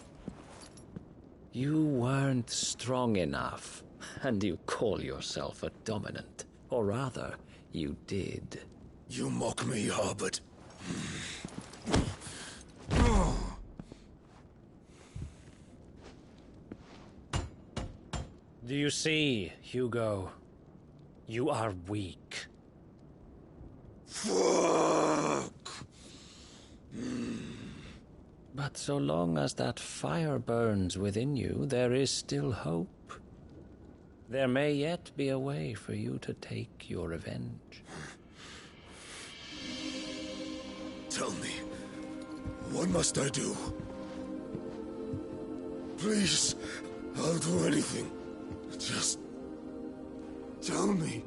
You weren't strong enough, and you call yourself a dominant. Or rather, you did. You mock me, Harbert. Do you see, Hugo? You are weak. Fuck! But so long as that fire burns within you, there is still hope. There may yet be a way for you to take your revenge. Tell me, what must I do? Please, I'll do anything. Just tell me.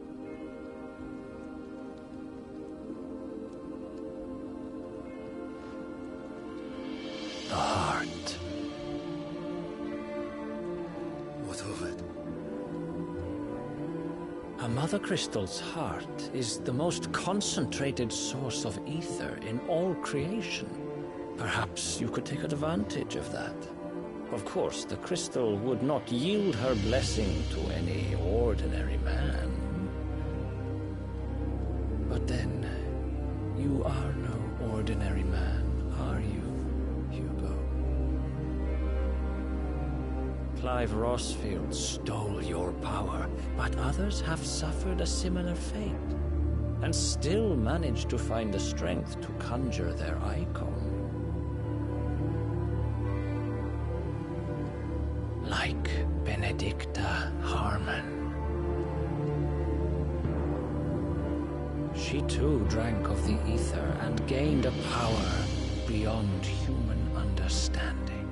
The heart. What of it? A Mother Crystal's heart is the most concentrated source of ether in all creation. Perhaps you could take advantage of that. Of course, the crystal would not yield her blessing to any ordinary man. But then, you are no ordinary man, are you, Hugo? Clive Rossfield stole your power, but others have suffered a similar fate, and still managed to find the strength to conjure their icon. Like Benedicta Harmon. She too drank of the ether and gained a power beyond human understanding.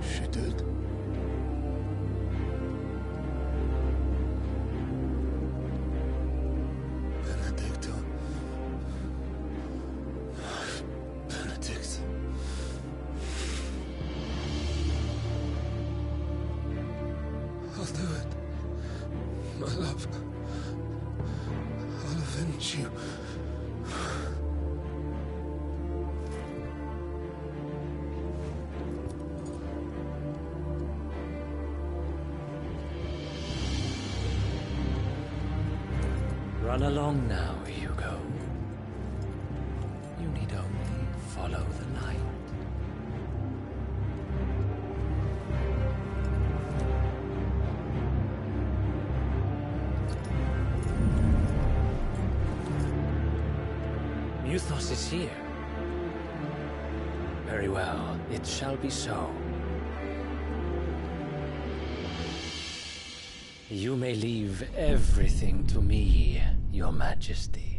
She did. Benedicta. Benedict. I'll do it. My love. I'll avenge you. Run along now, Hugo. You need only follow the light. Muthos is here. Very well, it shall be so. You may leave everything to me, Your Majesty.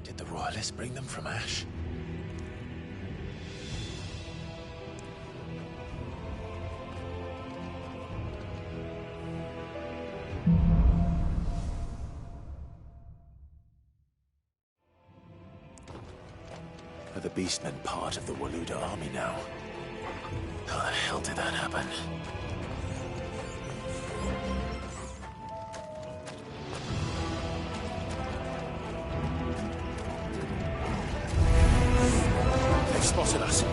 Did the royalists bring them from Ash? Are the Beastmen part of the Waluda army now? How the hell did that happen? They've spotted us.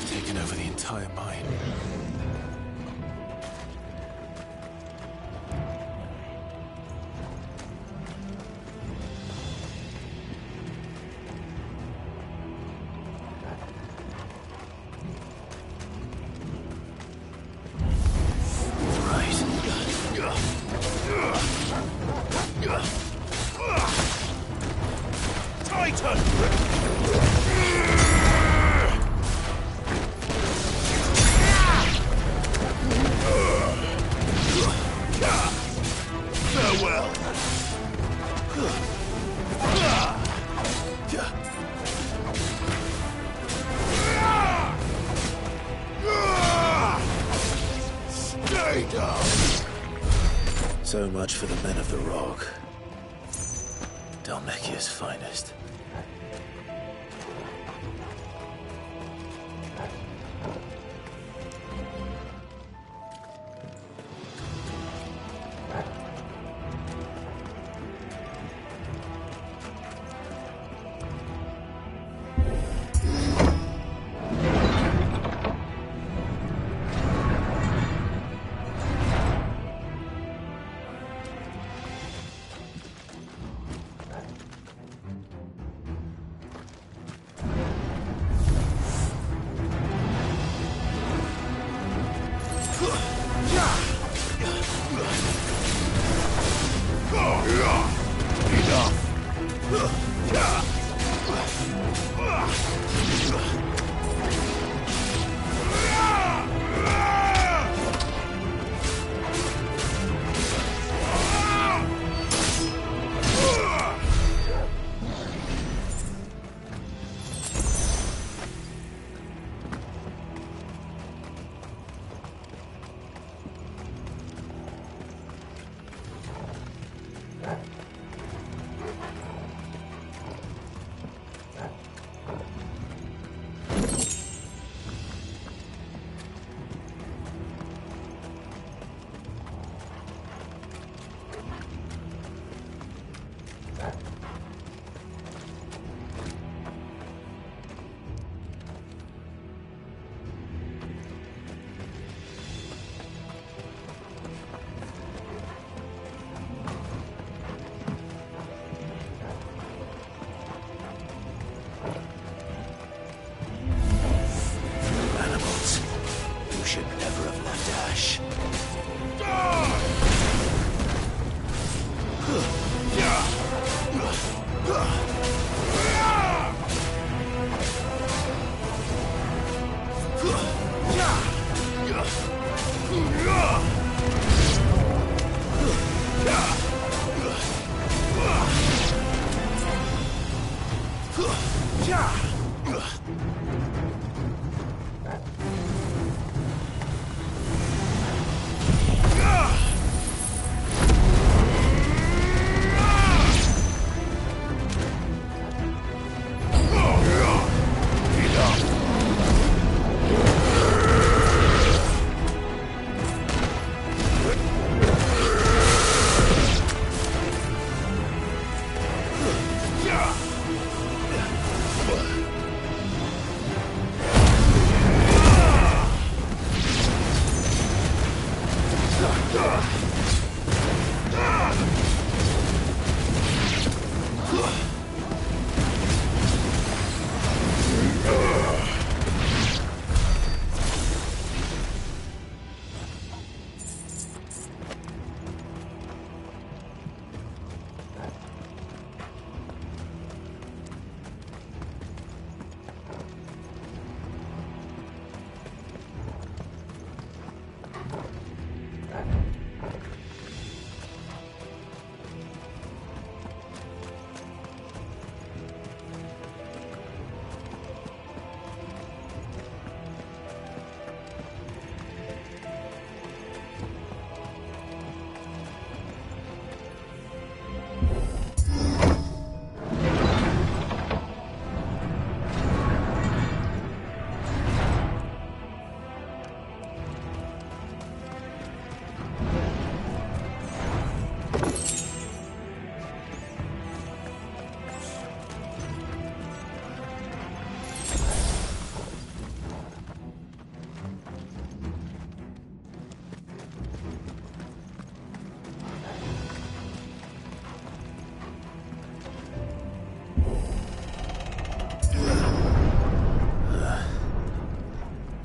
Taken over the entire mine. Titan! So much for the men of the Rock. Dalmekia's finest.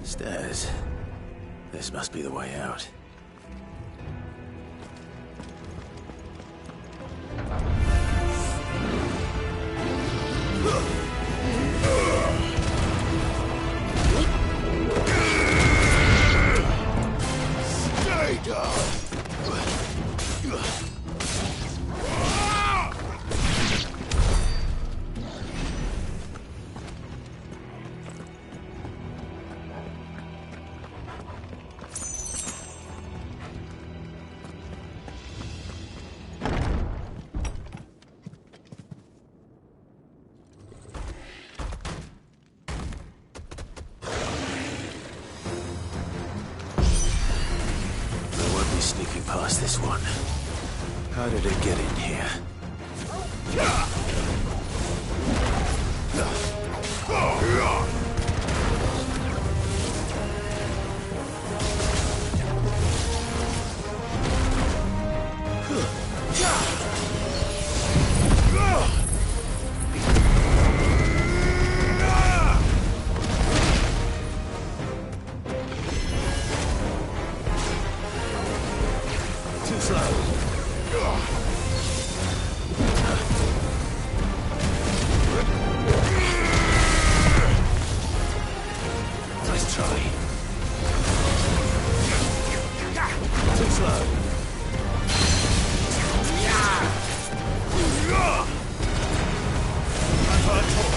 Stairs. This must be the way out. Stay down! past this one. How did it get in here? Too slow. Nice try. Too slow. I've heard talk.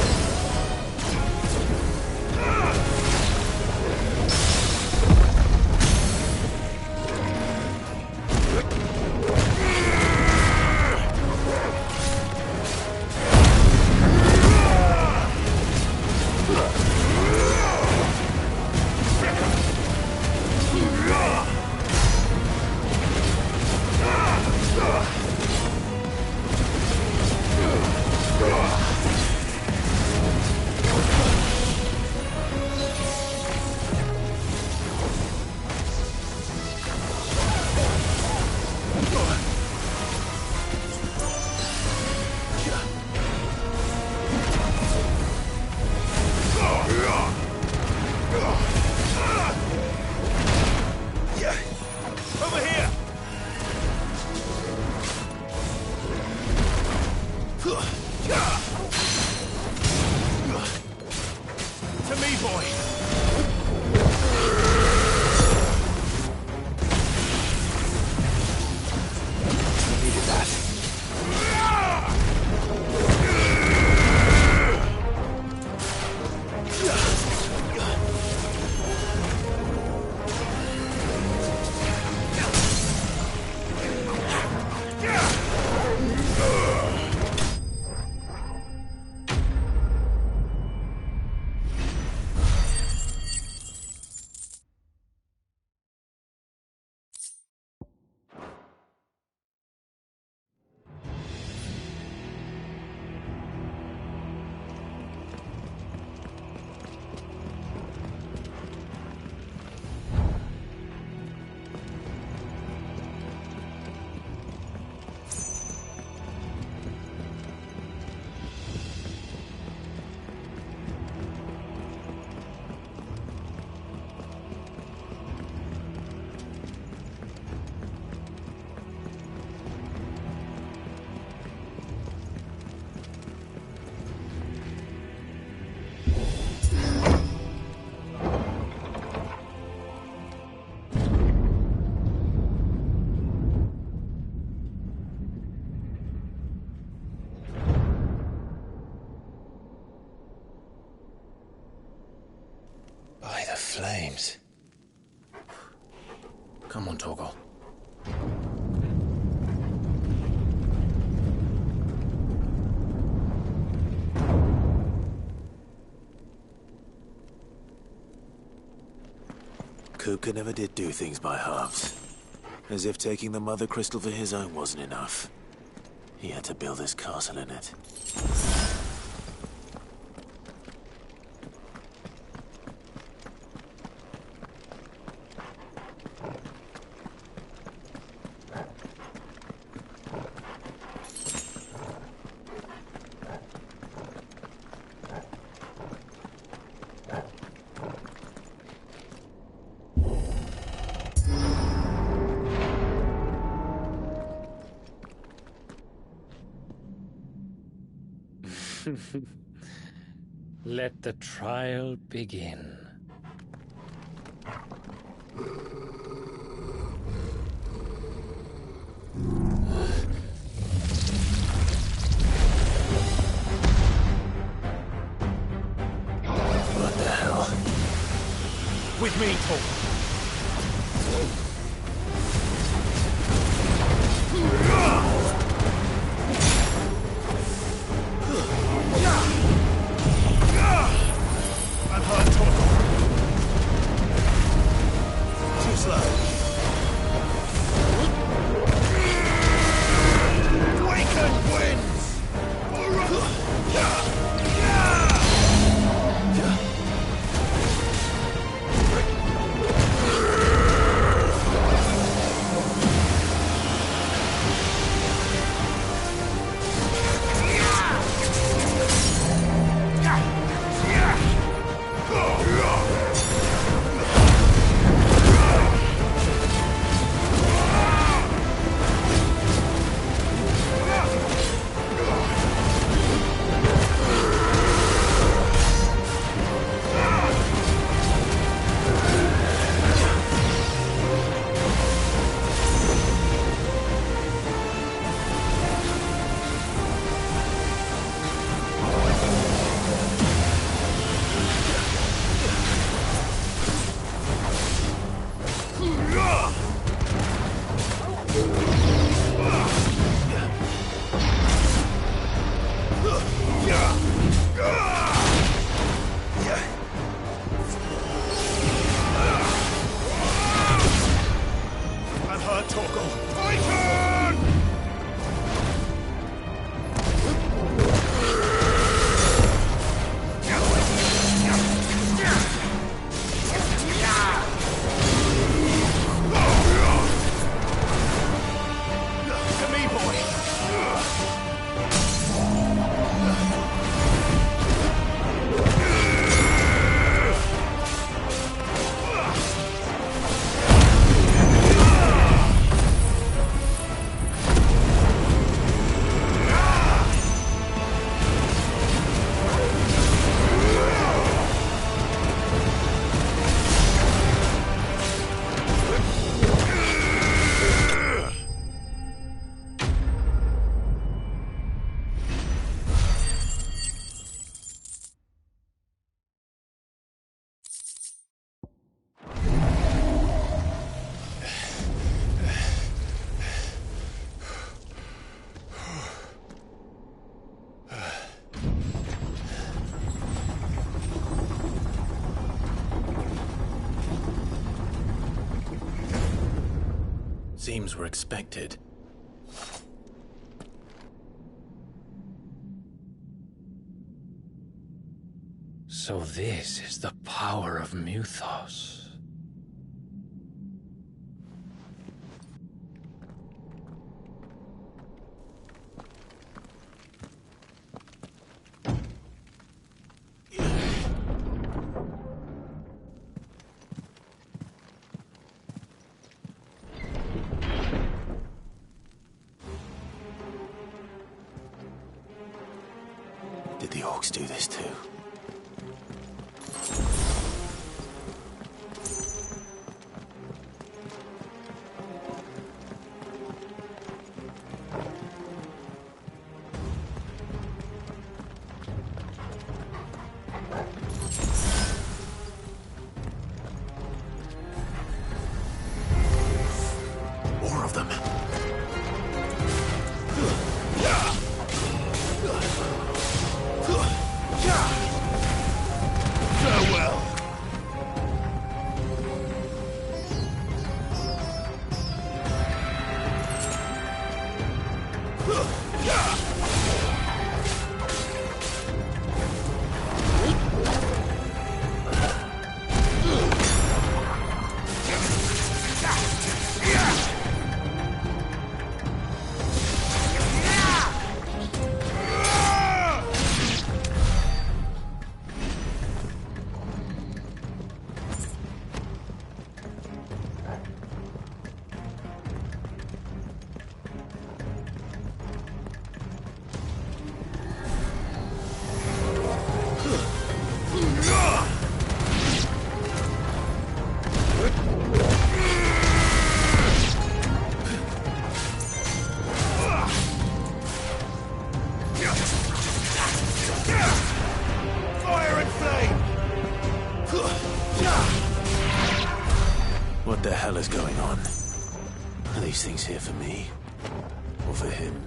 Over here! To me, boy! Needed that. By the flames. Come on, Torgal. Kupka never did do things by halves. As if taking the Mother Crystal for his own wasn't enough. He had to build his castle in it. Let the trial begin. What the hell? With me, Torgal. I've heard Torgal. Too slow. Seems we're expected. So this is the power of Mythos. Did the orcs do this too? More of them. Farewell. Fire and flame! What the hell is going on? Are these things here for me? Or for him?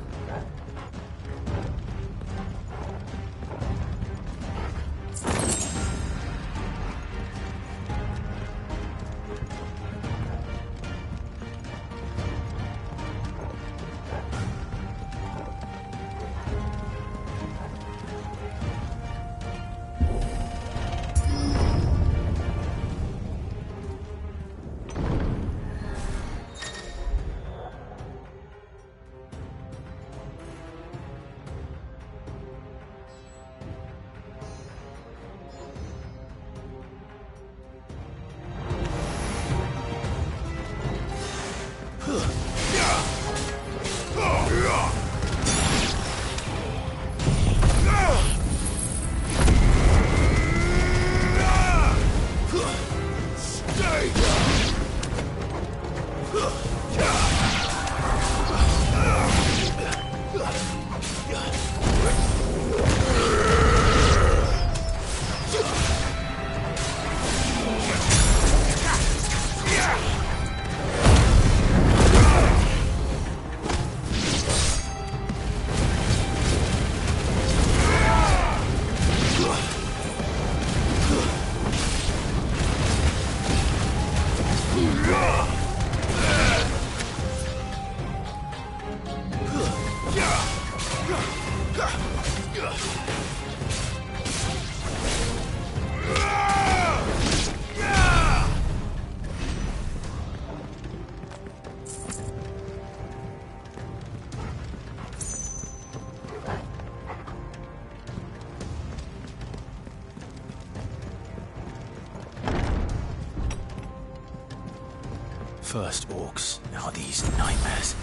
First orcs, now these nightmares.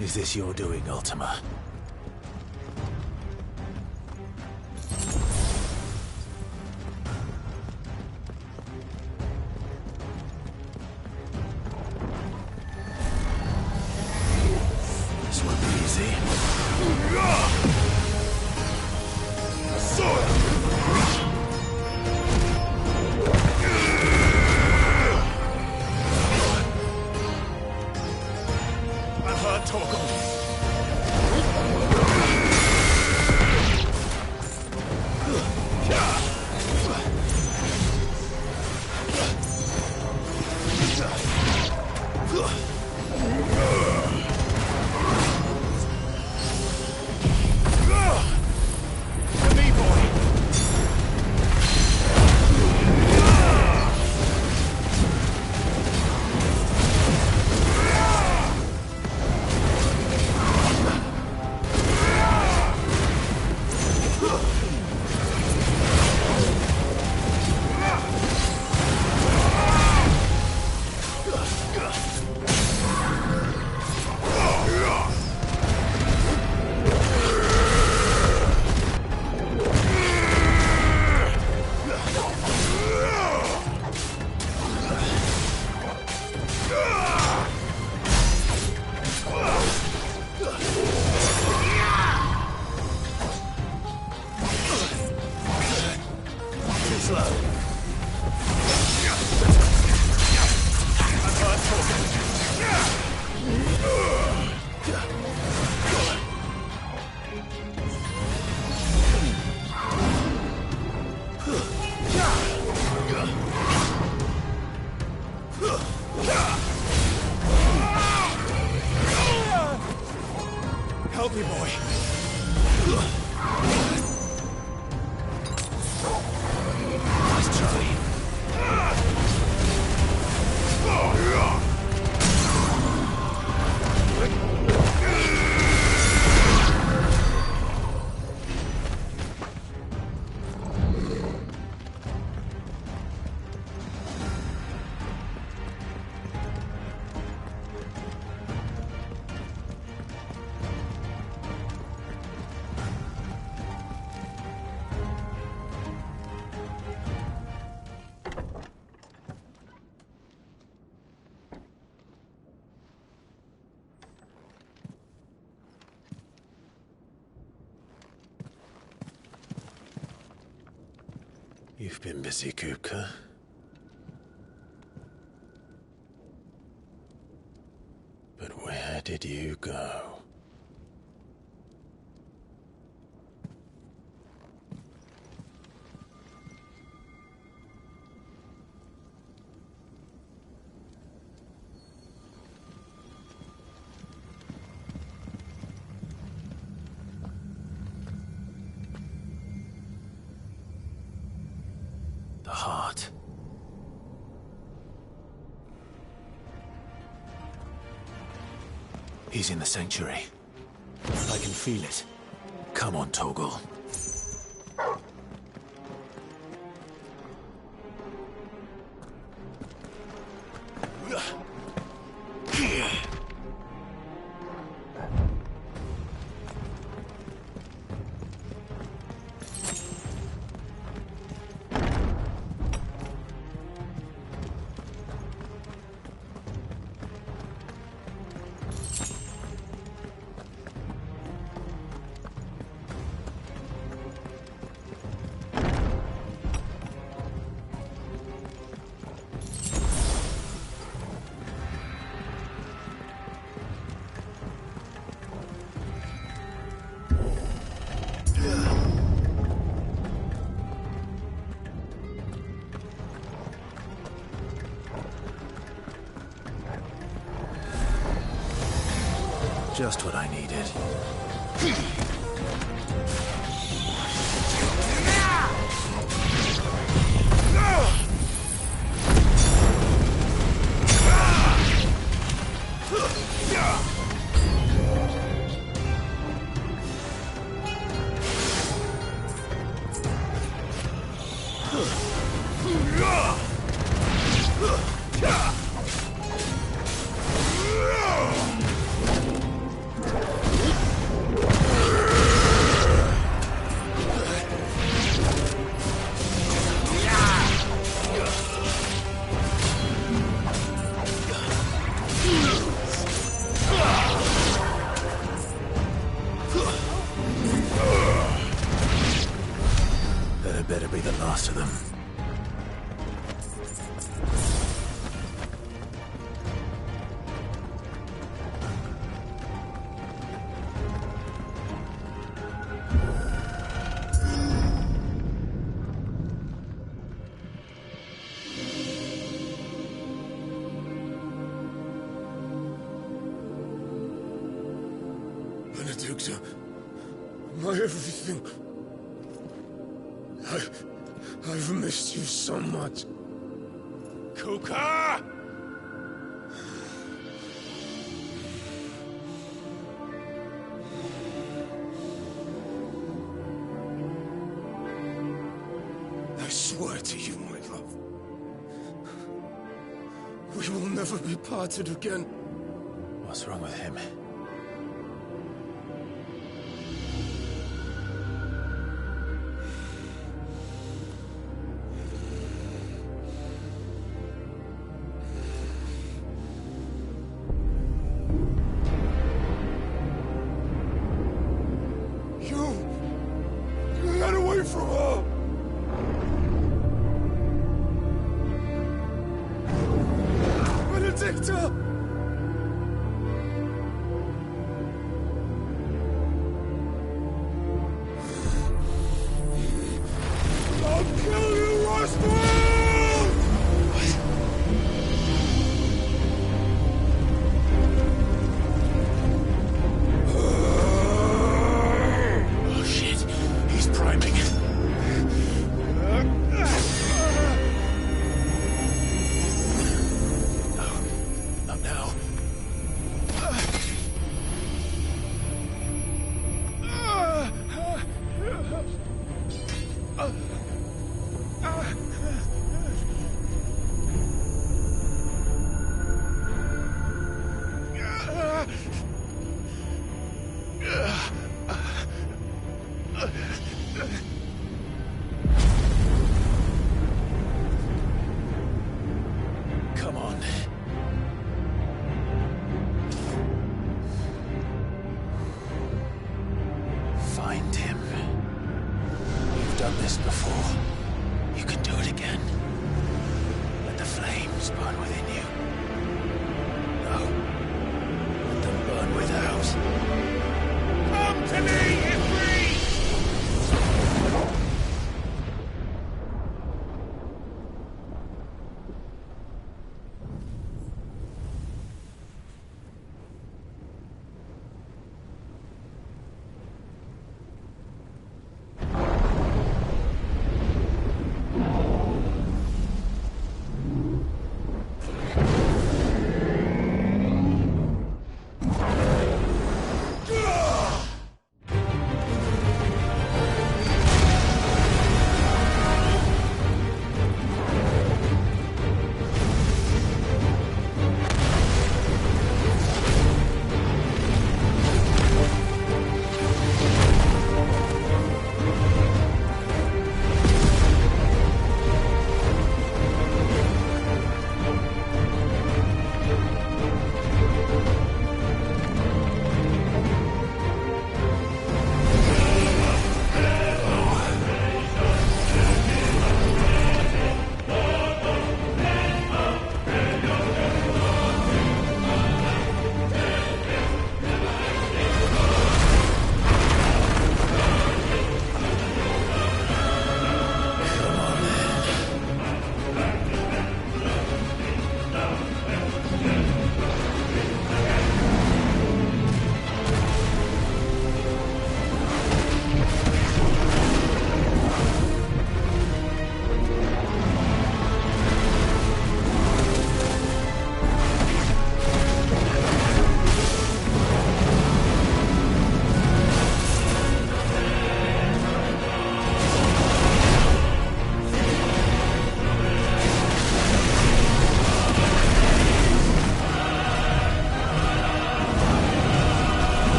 Is this your doing, Ultima? This won't be easy. slow. Help me, boy. Nice try. You've been busy, Kupka. But where did you go? The heart. He's in the sanctuary. I can feel it. Come on, Toggle. Just what I needed. That better be the last of them. Benedicta, my everything. I've missed you so much. Kuka! I swear to you, my love, we will never be parted again. What's wrong with him? You got away from her! matter? I'll kill you, Roswell! Oh shit, he's priming. No, not now. Come on. Find him. You've done this before. You can do it again. Let the flames burn within you. No. Let them burn without. Come to me, Ifrit!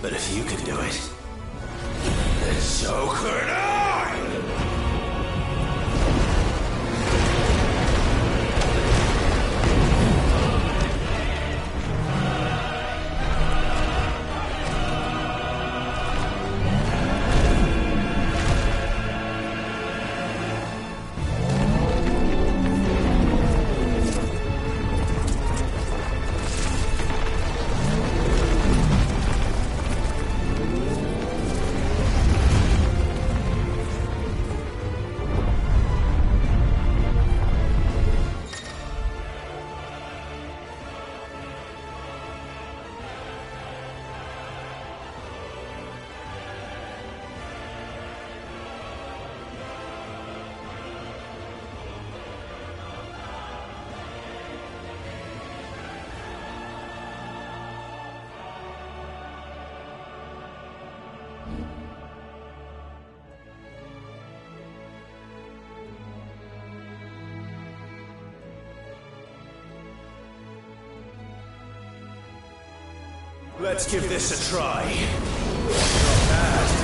But if you can do it, then so could I! Let's give this a try. Not bad.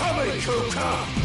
coming, Kuka!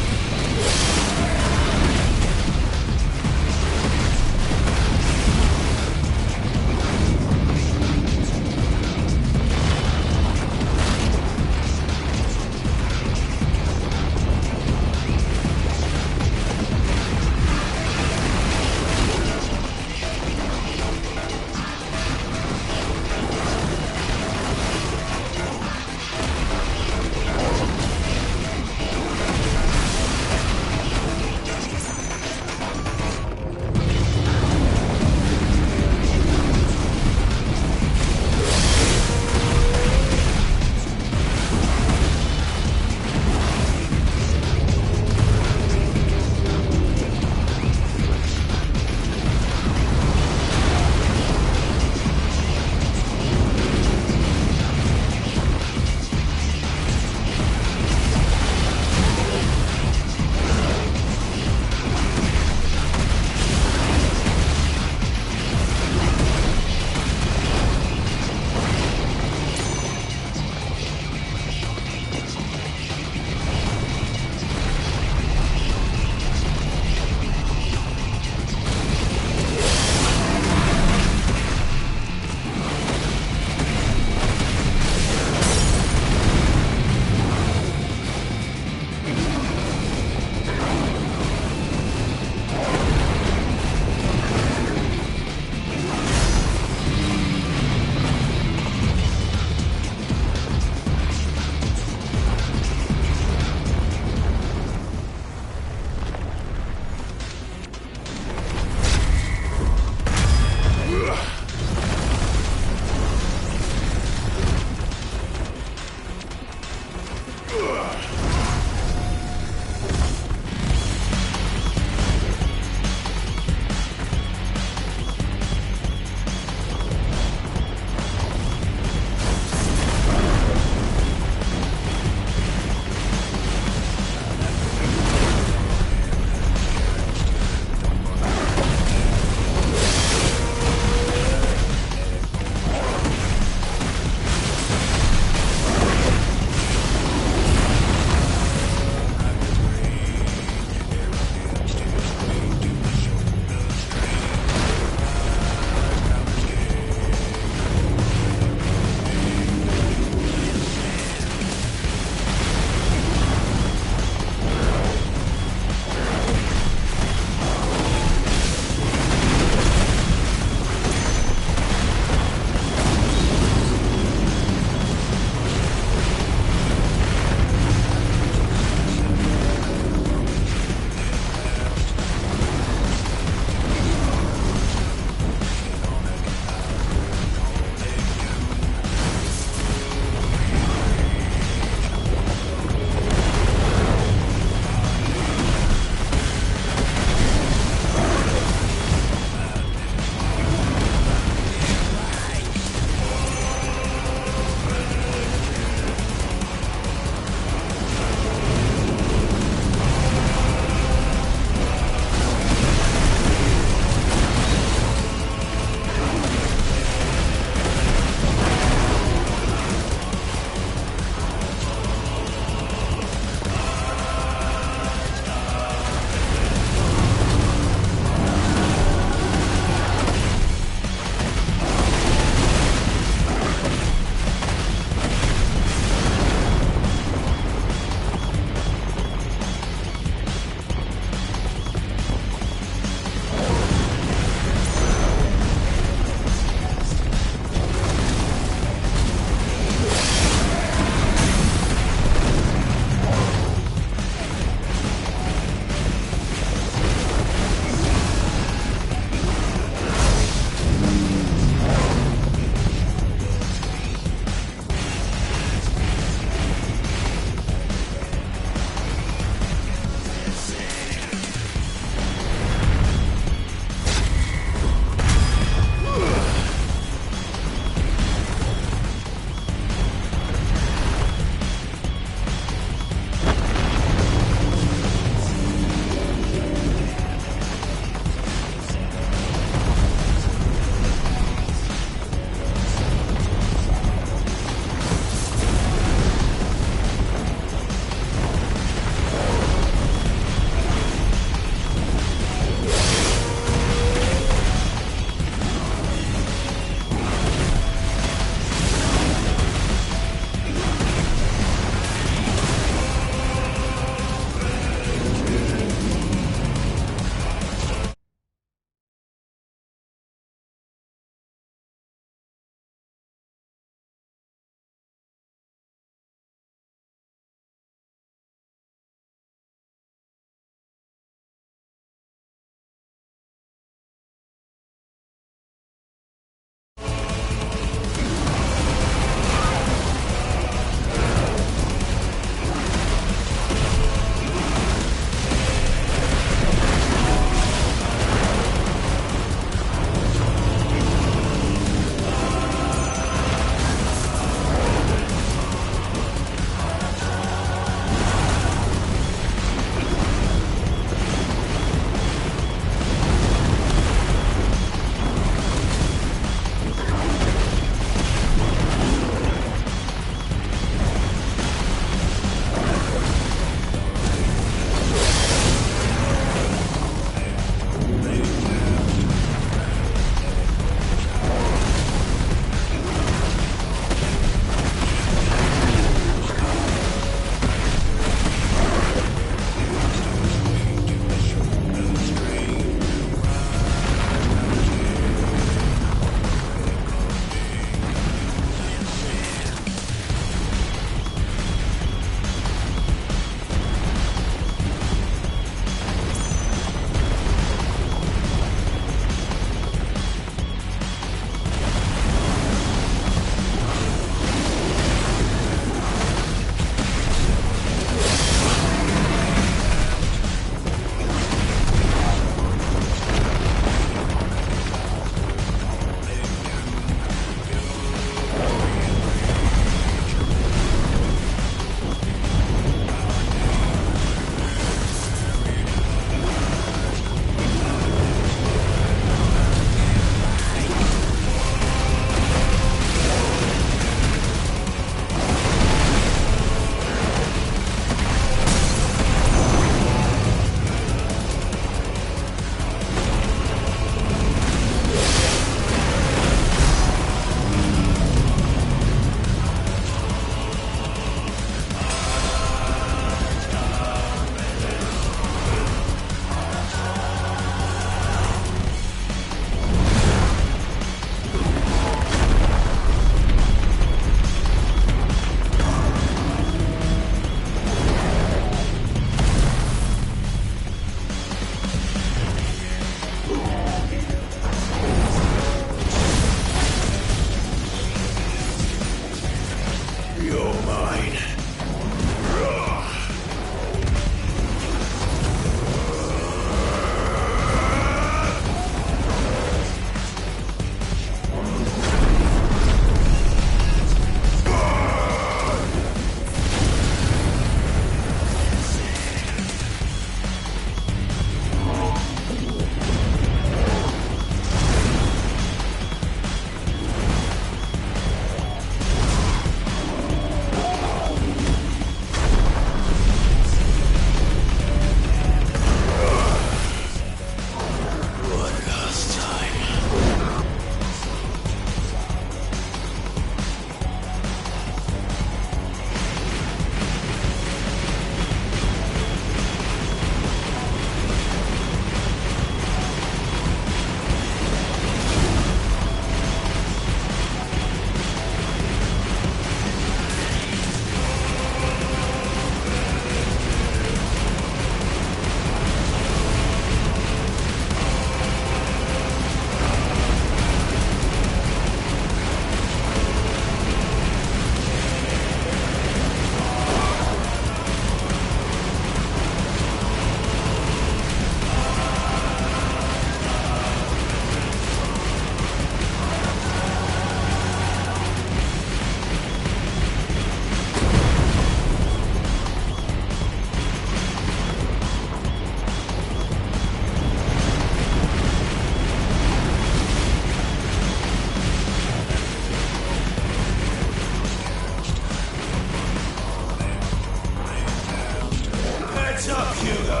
Get up, Hugo!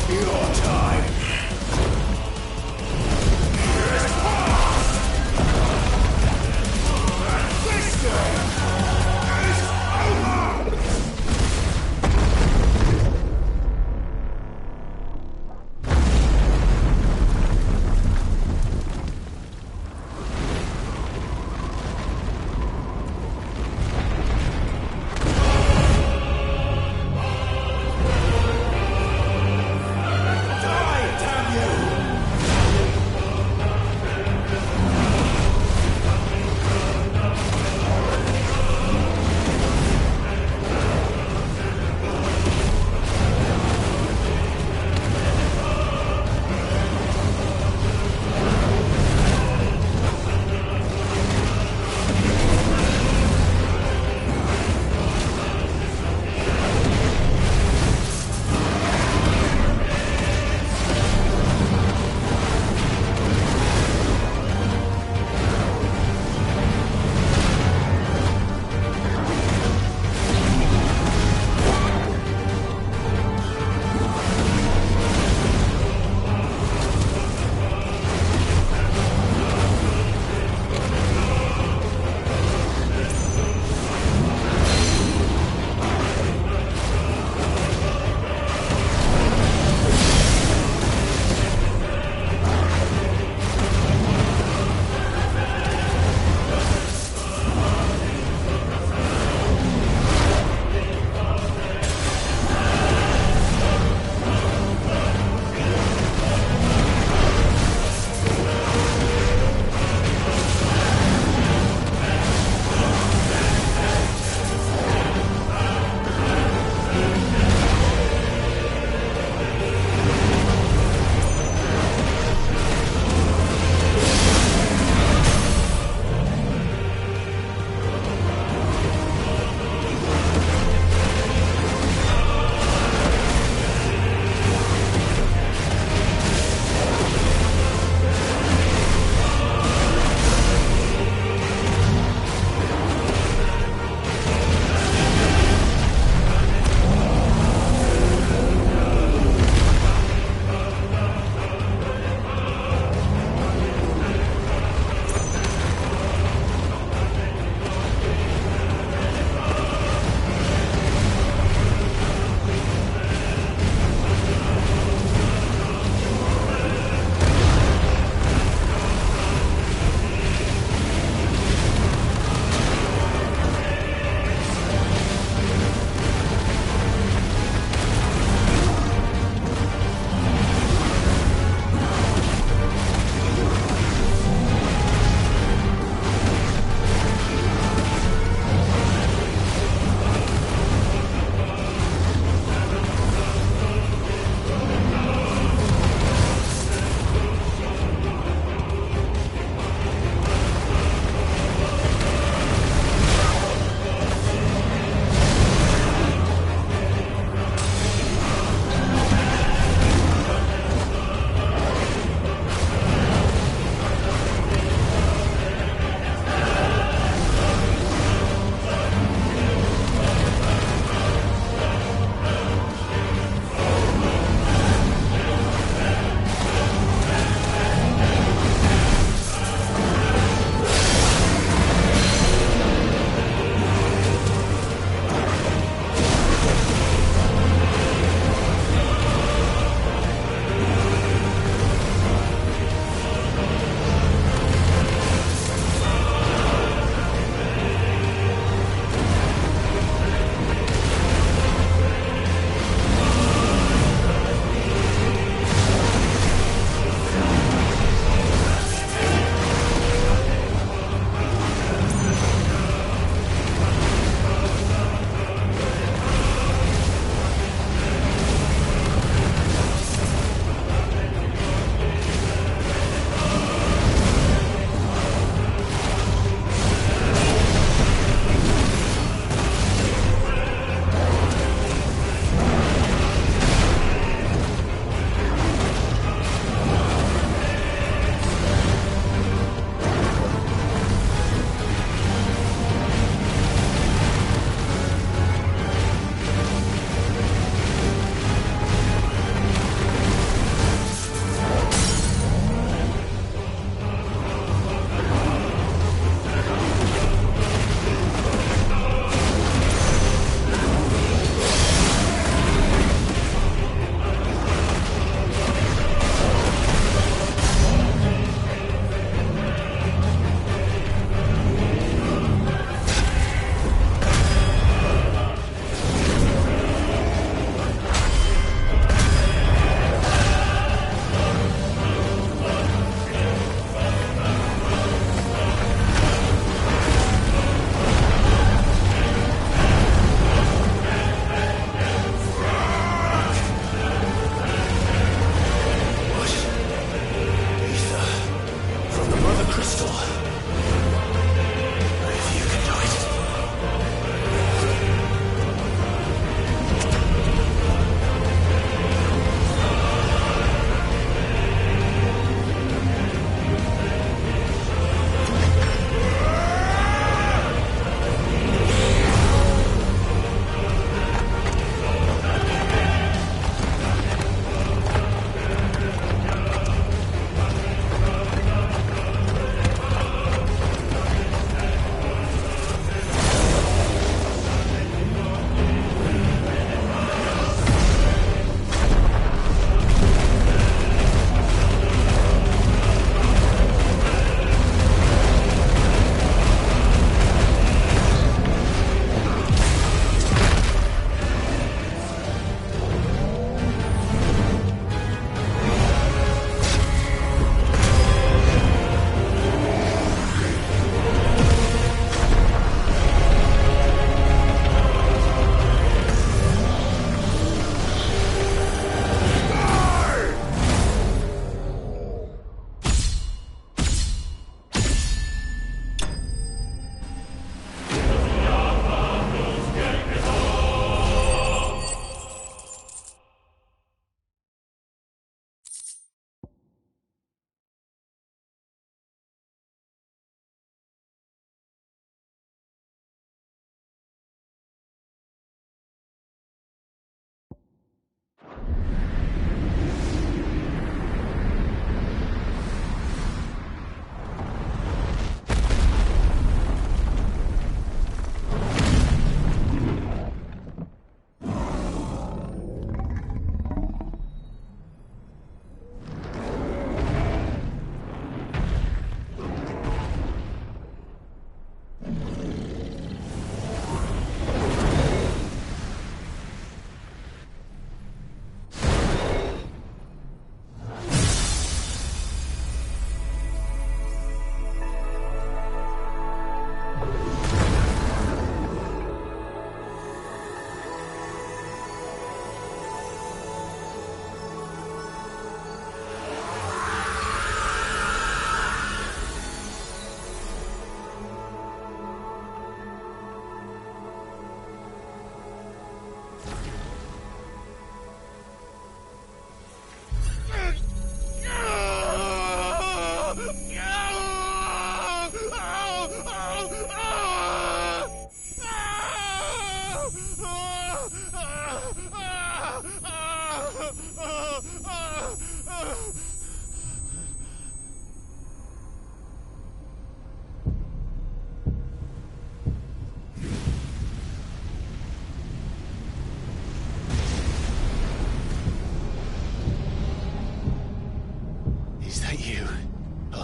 Your time is past! This game is over!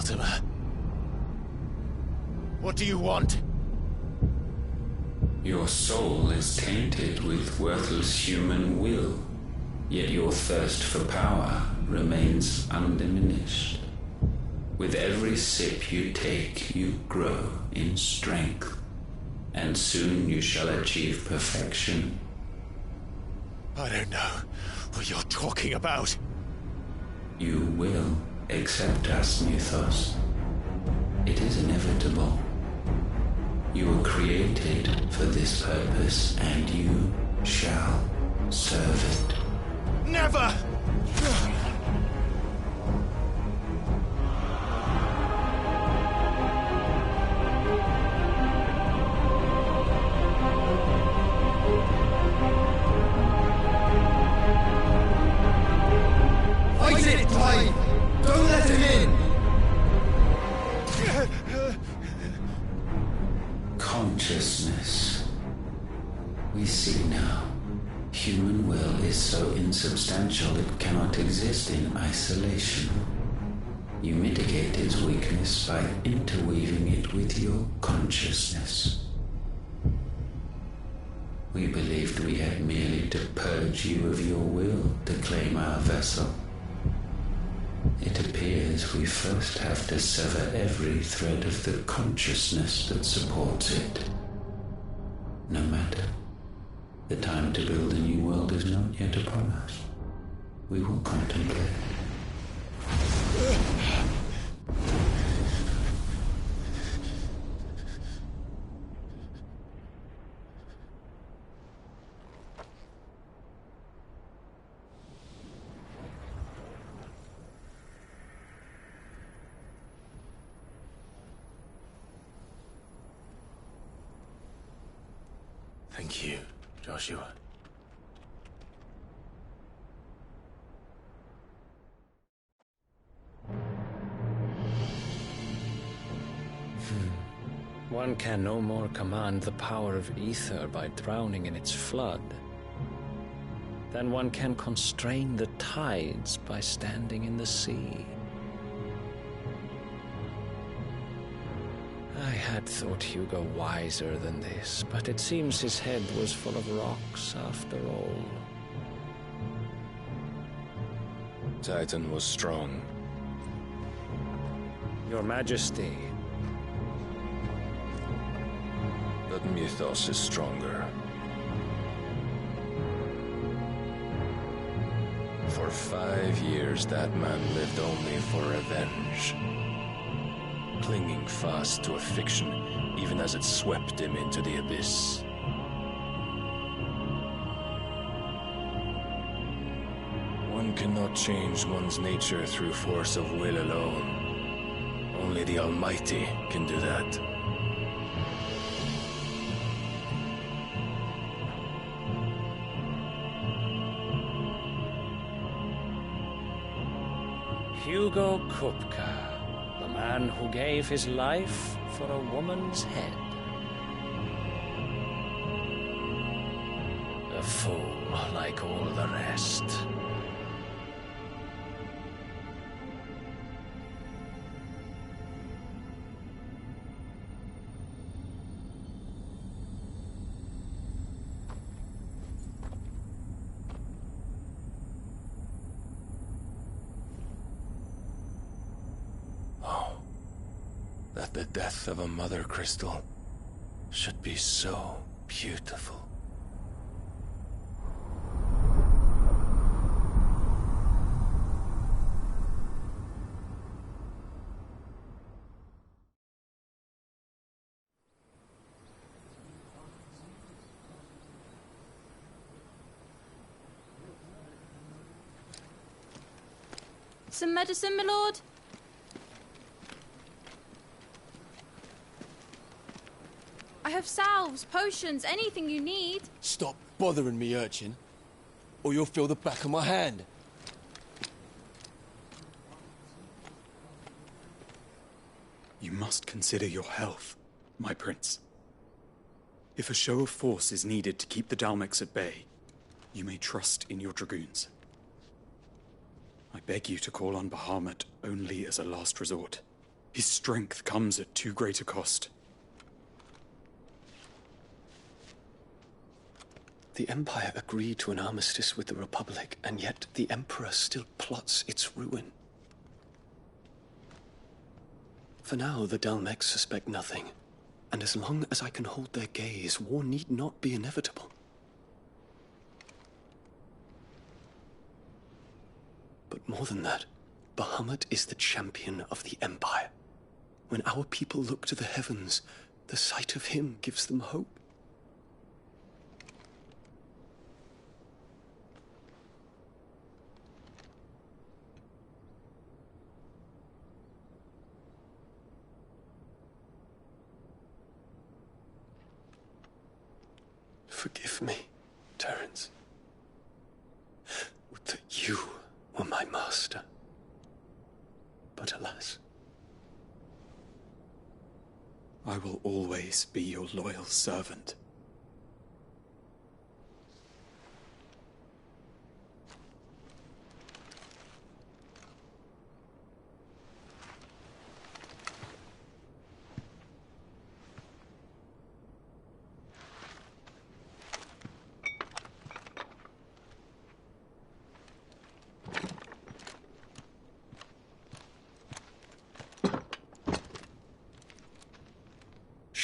Latimer. What do you want? Your soul is tainted with worthless human will, yet your thirst for power remains undiminished. With every sip you take, you grow in strength, and soon you shall achieve perfection. I don't know what you're talking about. You will accept us, Mythos. It is inevitable. You were created for this purpose, and you shall serve it. Never! Fight it, Clive! Don't let him in! Consciousness. We see now. Human will is so insubstantial it cannot exist in isolation. You mitigate its weakness by interweaving it with your consciousness. We believed we had merely to purge you of your will to claim our vessel. It appears we first have to sever every thread of the consciousness that supports it. No matter. The time to build a new world is not yet upon us. We will contemplate. Thank you, Joshua. One can no more command the power of ether by drowning in its flood than one can constrain the tides by standing in the sea. I had thought Hugo wiser than this, but it seems his head was full of rocks after all. Titan was strong. Your Majesty. But Mythos is stronger. For 5 years, that man lived only for revenge. Clinging fast to a fiction, even as it swept him into the abyss. One cannot change one's nature through force of will alone. Only the Almighty can do that. Hugo Kupka, the man who gave his life for a woman's head. A fool like all the rest. That the death of a mother crystal should be so beautiful. Some medicine, my lord? I have salves, potions, anything you need. Stop bothering me, urchin, or you'll feel the back of my hand. You must consider your health, my prince. If a show of force is needed to keep the Dalmex at bay, you may trust in your dragoons. I beg you to call on Bahamut only as a last resort. His strength comes at too great a cost. The Empire agreed to an armistice with the Republic, and yet the Emperor still plots its ruin. For now, the Dalmex suspect nothing, and as long as I can hold their gaze, war need not be inevitable. But more than that, Bahamut is the champion of the Empire. When our people look to the heavens, the sight of him gives them hope. Forgive me, Terence. Would that you were my master. But alas. I will always be your loyal servant.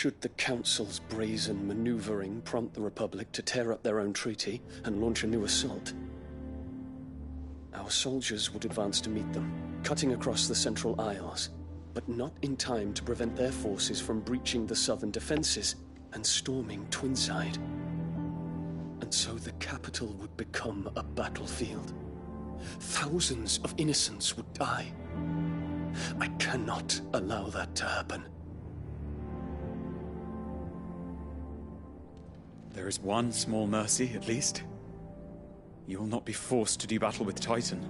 Should the Council's brazen maneuvering prompt the Republic to tear up their own treaty and launch a new assault, our soldiers would advance to meet them, cutting across the Central Isles, but not in time to prevent their forces from breaching the southern defenses and storming Twinside. And so the capital would become a battlefield. Thousands of innocents would die. I cannot allow that to happen. There is one small mercy, at least. You will not be forced to do battle with Titan.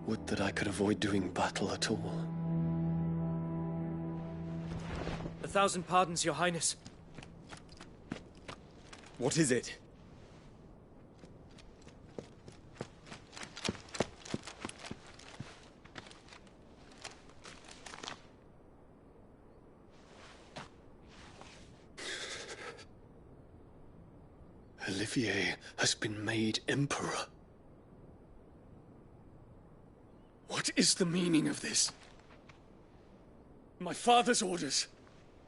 Would that I could avoid doing battle at all. 1,000 pardons, Your Highness. What is it? Olivier has been made Emperor. What is the meaning of this? My father's orders.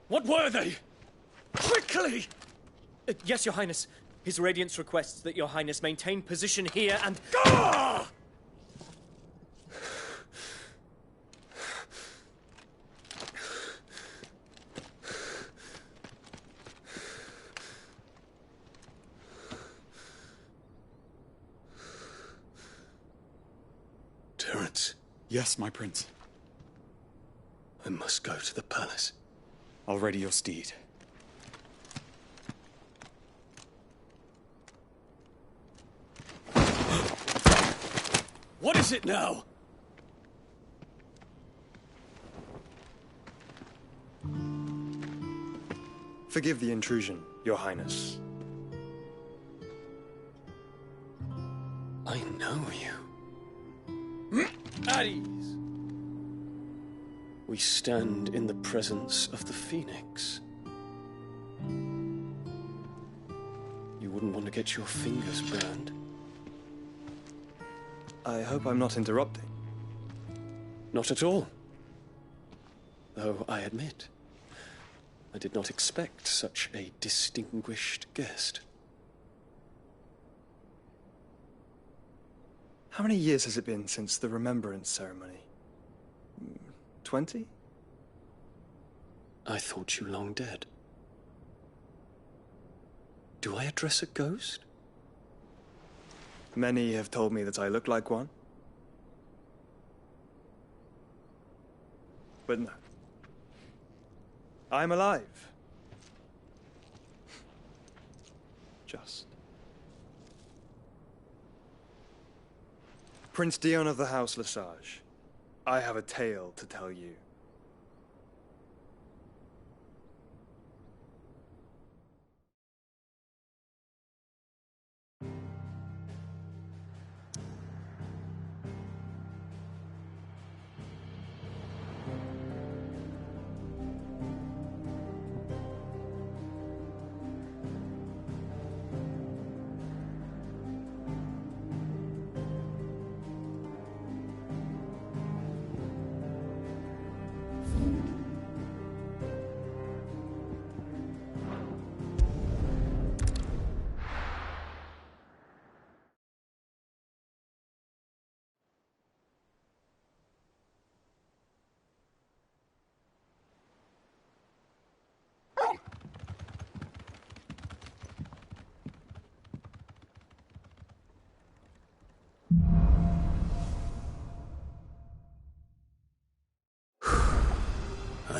What were they? Quickly! Yes, Your Highness. His Radiance requests that Your Highness maintain position here and... Gah! Terence. Yes, my prince. I must go to the palace. I'll ready your steed. What is it now? Forgive the intrusion, Your Highness. I know you. At ease. We stand in the presence of the Phoenix. You wouldn't want to get your fingers burned. I hope I'm not interrupting. Not at all. Though I admit, I did not expect such a distinguished guest. How many years has it been since the Remembrance ceremony? 20? I thought you long dead. Do I address a ghost? Many have told me that I look like one. But no. I'm alive. Just. Prince Dion of the House Lesage, I have a tale to tell you.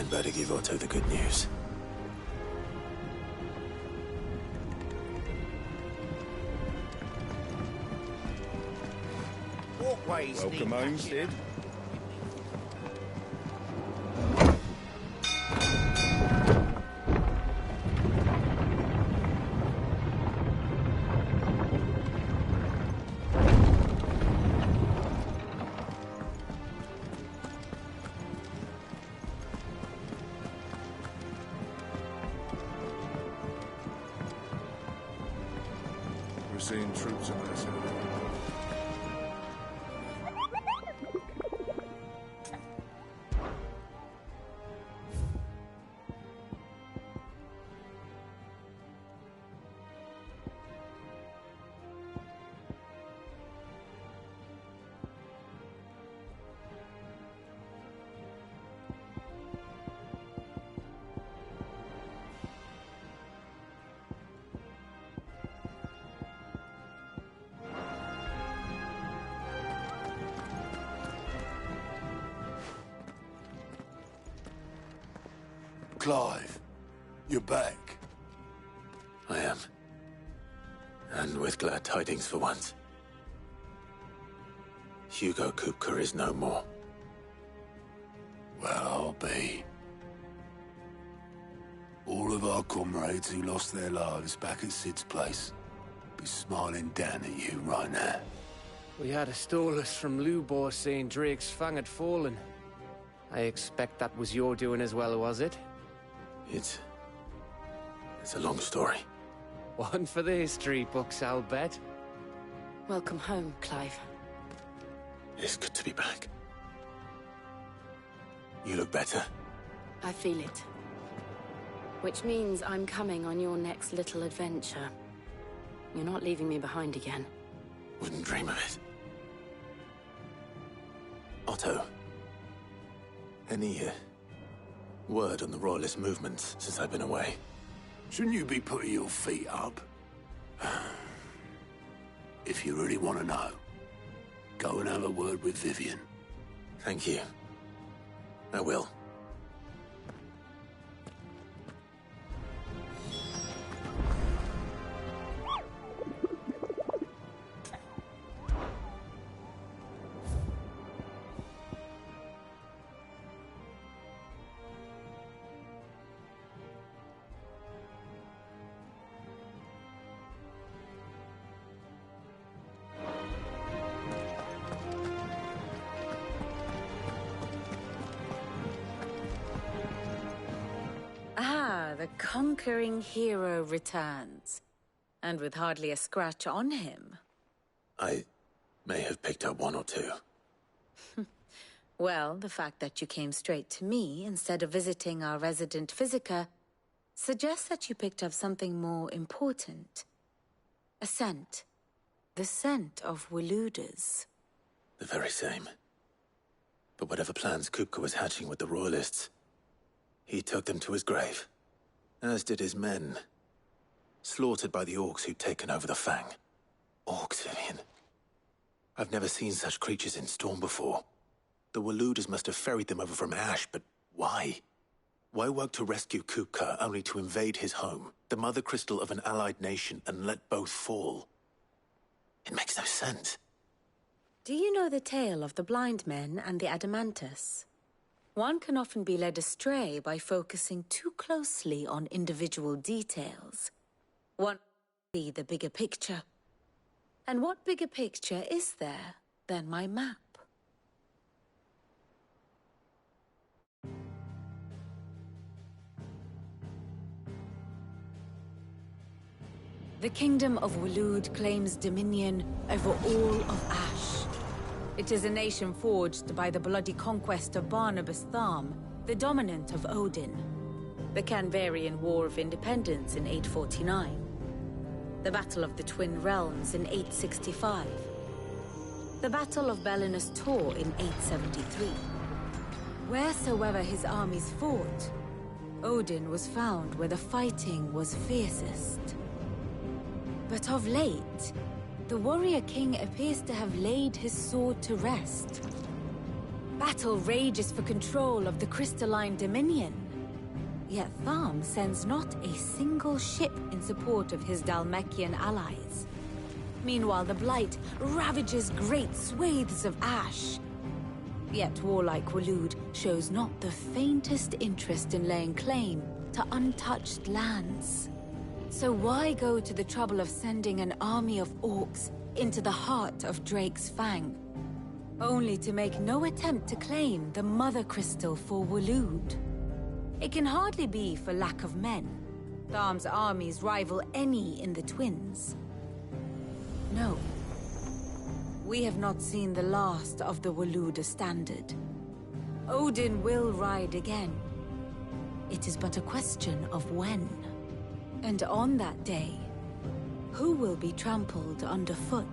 better give Otto the good news. Walkways Welcome need home, patching Sid. up. We're seeing troops in this area. Clive, you're back. I am. And with glad tidings for once. Hugo Kupka is no more. Well, I'll be. All of our comrades who lost their lives back at Sid's place be smiling down at you right now. We had a stolus from Lubor saying Drake's fang had fallen. I expect that was your doing as well, was it? It's a long story. One for the history books, I'll bet. Welcome home, Clive. It's good to be back. You look better. I feel it. Which means I'm coming on your next little adventure. You're not leaving me behind again. Wouldn't dream of it. Otto. Any word on the Royalist movements since I've been away? Shouldn't you be putting your feet up? If you really want to know, go and have a word with Vivian. Thank you. I will. The conquering hero returns. And with hardly a scratch on him. I may have picked up one or two. Well, the fact that you came straight to me instead of visiting our resident physiker suggests that you picked up something more important. A scent. The scent of Waludas. The very same. But whatever plans Kupka was hatching with the Royalists, he took them to his grave. As did his men. Slaughtered by the orcs who'd taken over the Fang. Orcs, Vivian. I've never seen such creatures in Storm before. The Waludas must have ferried them over from Ash, but why? Why work to rescue Kupka only to invade his home, the mother crystal of an allied nation, and let both fall? It makes no sense. Do you know the tale of the blind men and the Adamantus? One can often be led astray by focusing too closely on individual details. One see the bigger picture. And what bigger picture is there than my map? The Kingdom of Waloed claims dominion over all of Ash. It is a nation forged by the bloody conquest of Barnabas Tharm, the dominant of Odin. The Canvarian War of Independence in 849. The Battle of the Twin Realms in 865. The Battle of Belinus Tor in 873. Wheresoever his armies fought, Odin was found where the fighting was fiercest. But of late, the warrior king appears to have laid his sword to rest. Battle rages for control of the crystalline dominion. Yet Tharm sends not a single ship in support of his Dhalmekian allies. Meanwhile, the Blight ravages great swathes of ash. Yet warlike Waloed shows not the faintest interest in laying claim to untouched lands. So why go to the trouble of sending an army of orcs into the heart of Drake's Fang, only to make no attempt to claim the Mother Crystal for Waloed? It can hardly be for lack of men. Tharm's armies rival any in the Twins. No. We have not seen the last of the Waloed Standard. Odin will ride again. It is but a question of when. And on that day, who will be trampled underfoot?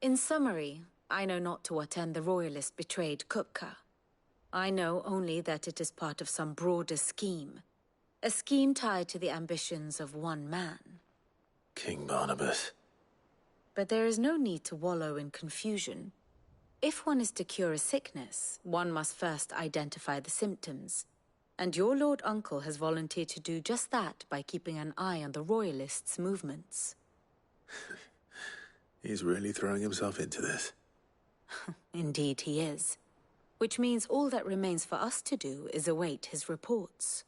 In summary, I know not to what end the Royalists betrayed Kupka. I know only that it is part of some broader scheme. A scheme tied to the ambitions of one man. King Barnabas. But there is no need to wallow in confusion. If one is to cure a sickness, one must first identify the symptoms. And your Lord Uncle has volunteered to do just that by keeping an eye on the Royalists' movements. He's really throwing himself into this. Indeed he is. Which means all that remains for us to do is await his reports.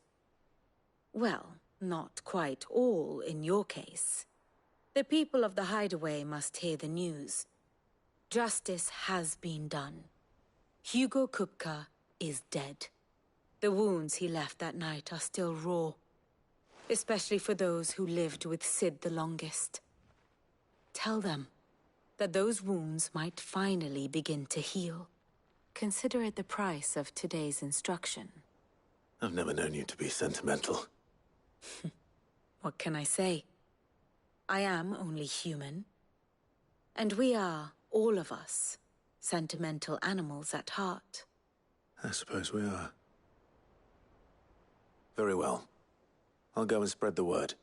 Well, not quite all in your case. The people of the Hideaway must hear the news. Justice has been done. Hugo Kupka is dead. The wounds he left that night are still raw, especially for those who lived with Sid the longest. Tell them that those wounds might finally begin to heal. Consider it the price of today's instruction. I've never known you to be sentimental. What can I say? I am only human. And we are, all of us, sentimental animals at heart. I suppose we are. Very well. I'll go and spread the word.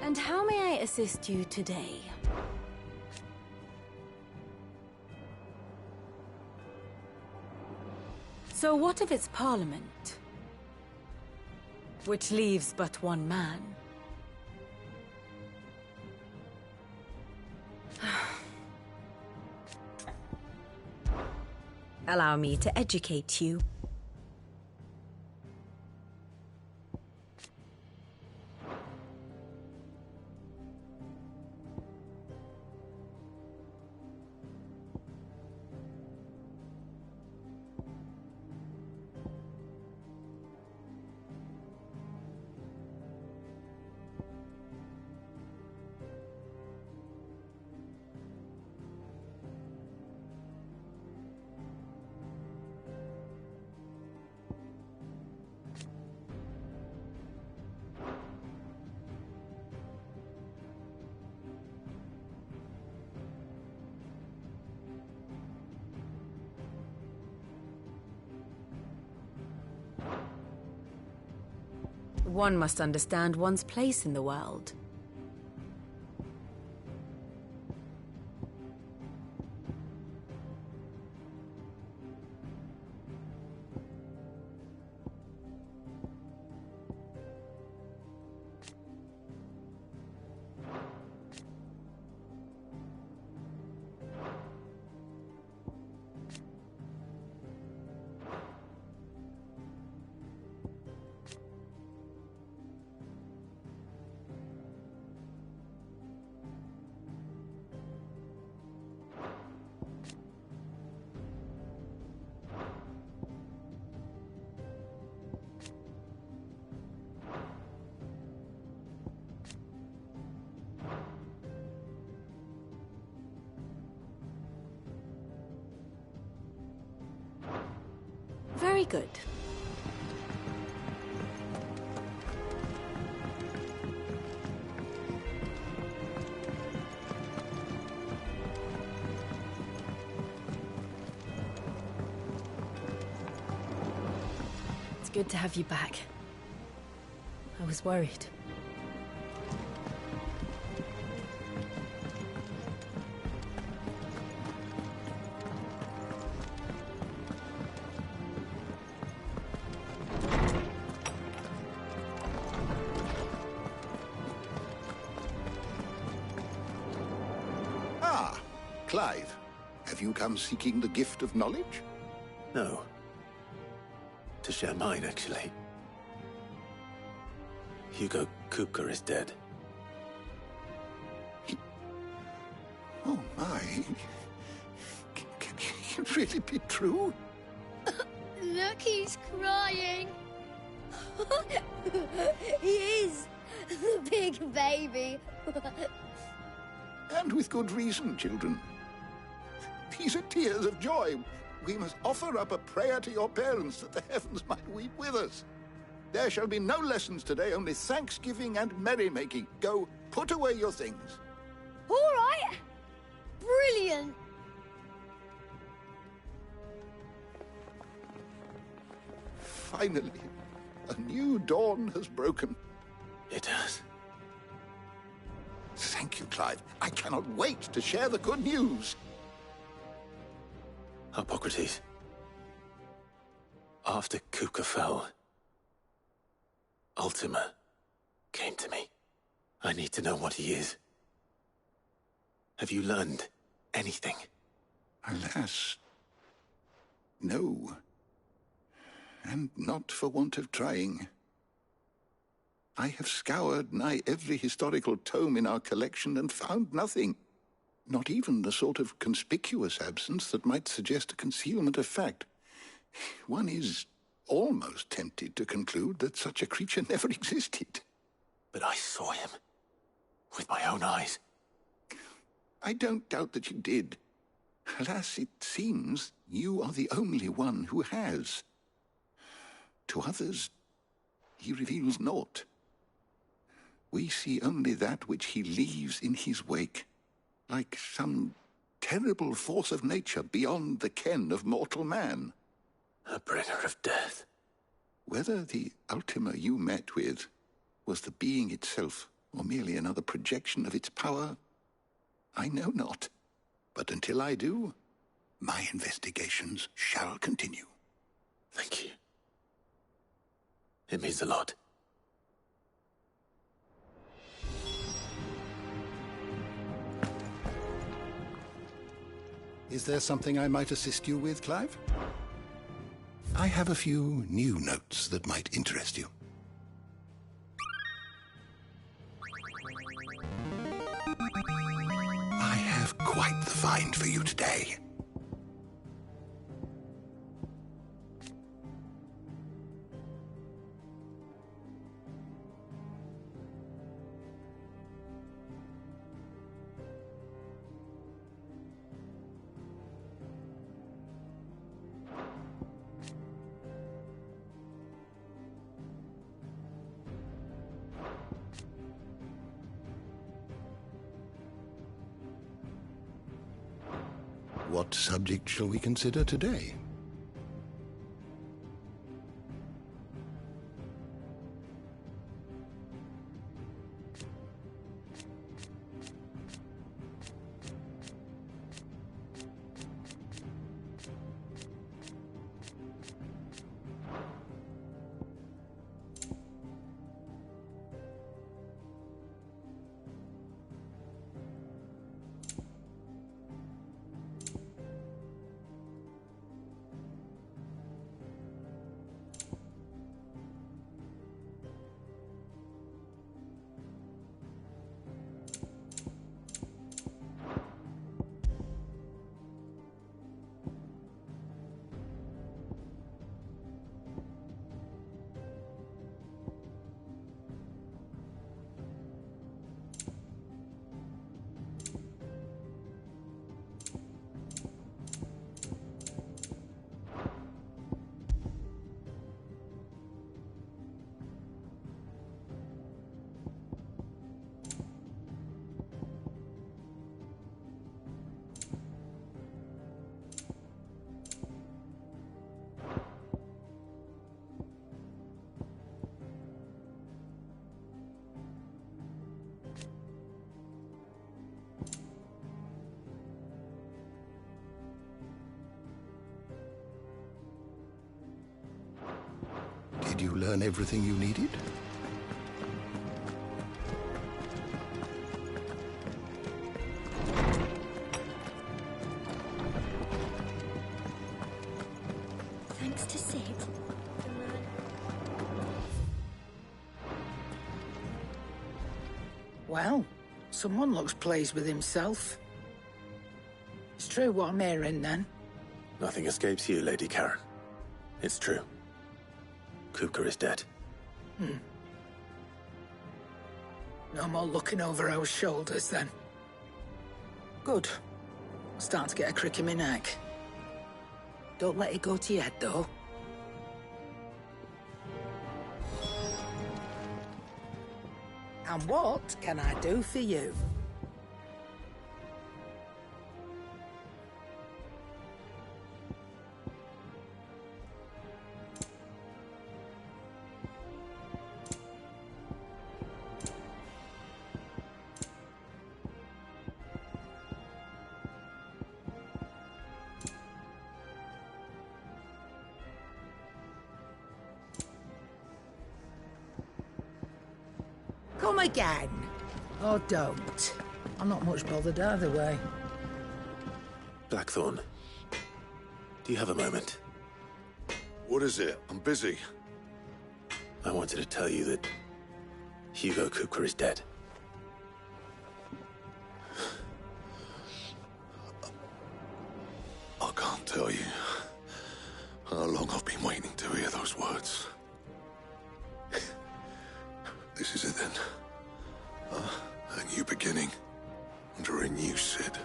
And how may I assist you today? So what of its parliament? Which leaves but one man. Allow me to educate you. One must understand one's place in the world. Very good. Good to have you back. I was worried. Ah, Clive. Have you come seeking the gift of knowledge? No. To share mine, actually. Hugo Kupka is dead. Oh my. Can it really be true? Look, he's crying. He is. The big baby. And with good reason, children. These are tears of joy. We must offer up a prayer to your parents that the heavens might weep with us. There shall be no lessons today, only thanksgiving and merrymaking. Go, put away your things. All right. Brilliant. Finally, a new dawn has broken. It has. Thank you, Clive. I cannot wait to share the good news. Hippocrates. After Kupka fell, Ultima came to me. I need to know what he is. Have you learned anything? Alas, no. And not for want of trying. I have scoured nigh every historical tome in our collection and found nothing. Not even the sort of conspicuous absence that might suggest a concealment of fact. One is almost tempted to conclude that such a creature never existed. But I saw him. With my own eyes. I don't doubt that you did. Alas, it seems you are the only one who has. To others, he reveals naught. We see only that which he leaves in his wake, like some terrible force of nature beyond the ken of mortal man. A bringer of death. Whether the Ultima you met with was the being itself, or merely another projection of its power, I know not. But until I do, my investigations shall continue. Thank you. It means a lot. Is there something I might assist you with, Clive? I have a few new notes that might interest you. I have quite the find for you today. What subject shall we consider today? you learn everything you needed? Thanks to Sid. Well, someone looks pleased with himself. It's true what I'm hearing, then. Nothing escapes you, Lady Karen. It's true. Kupka is dead. No more looking over our shoulders, then. Good. I'm starting to get a crick in my neck. Don't let it go to your head, though. And what can I do for you? Come again. Or don't. I'm not much bothered either way. Blackthorn, do you have a moment? What is it? I'm busy. I wanted to tell you that Hugo Kupka is dead. I can't tell you how long I've been waiting to hear those words. This is it then. A new beginning under a new Sid.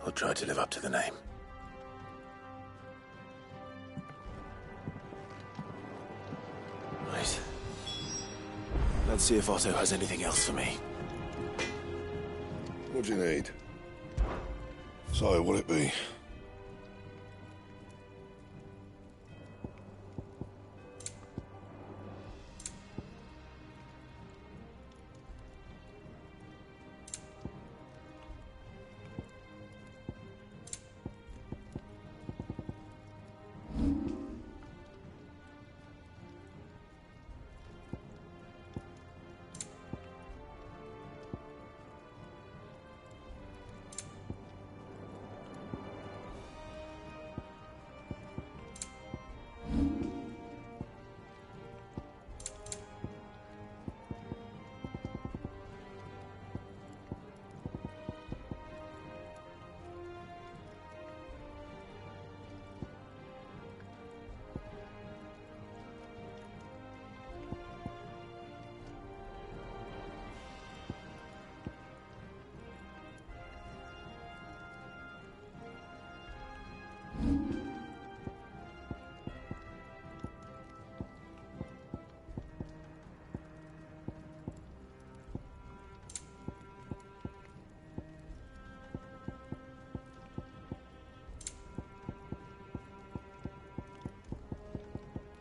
I'll try to live up to the name. Right. Let's see if Otto has anything else for me. What do you need? So, what'll it be?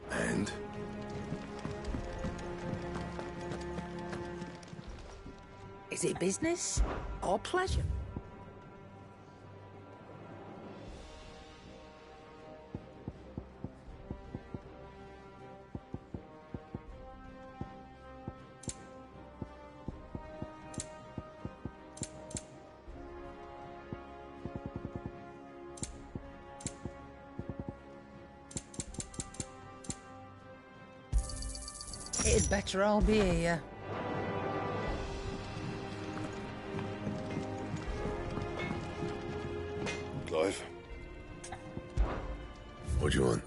And? Is it business or pleasure? It'd better all be here. Clive? What do you want?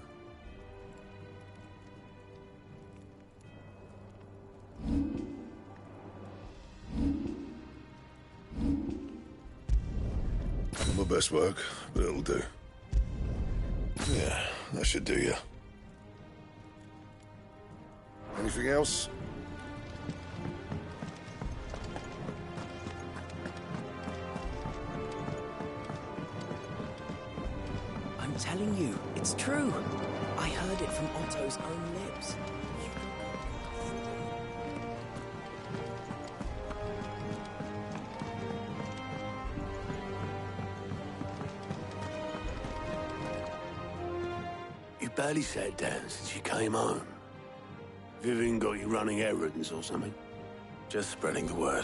Not my best work, but it'll do. Yeah, that should do you. Anything else? I'm telling you, it's true. I heard it from Otto's own lips. You've barely sat down since you came home. Vivian got you running errands or something? Just spreading the word.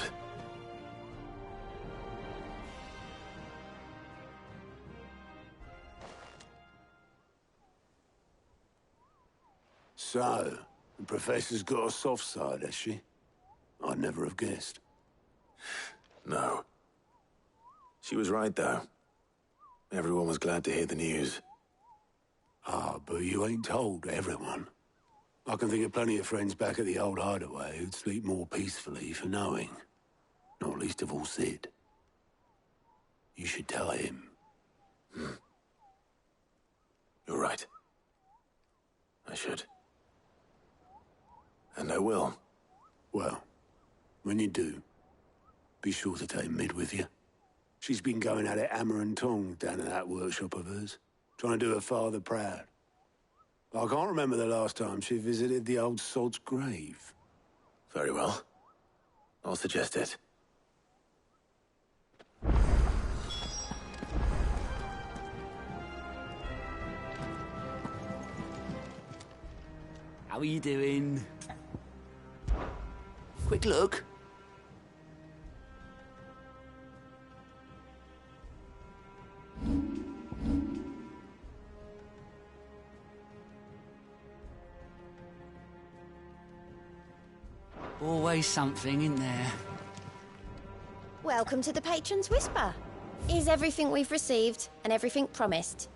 So, the Professor's got a soft side, has she? I'd never have guessed. No. She was right, though. Everyone was glad to hear the news. Ah, but you ain't told everyone. I can think of plenty of friends back at the old hideaway who'd sleep more peacefully for knowing. Not least of all Sid. You should tell him. You're right. I should. And I will. Well, when you do, be sure to take Mid with you. She's been going at it hammer and tong down in that workshop of hers, trying to do her father proud. I can't remember the last time she visited the old sod's grave. Very well. I'll suggest it. How are you doing? Quick look. Always something in there. Welcome to the Patron's Whisper. Is everything we've received and everything promised?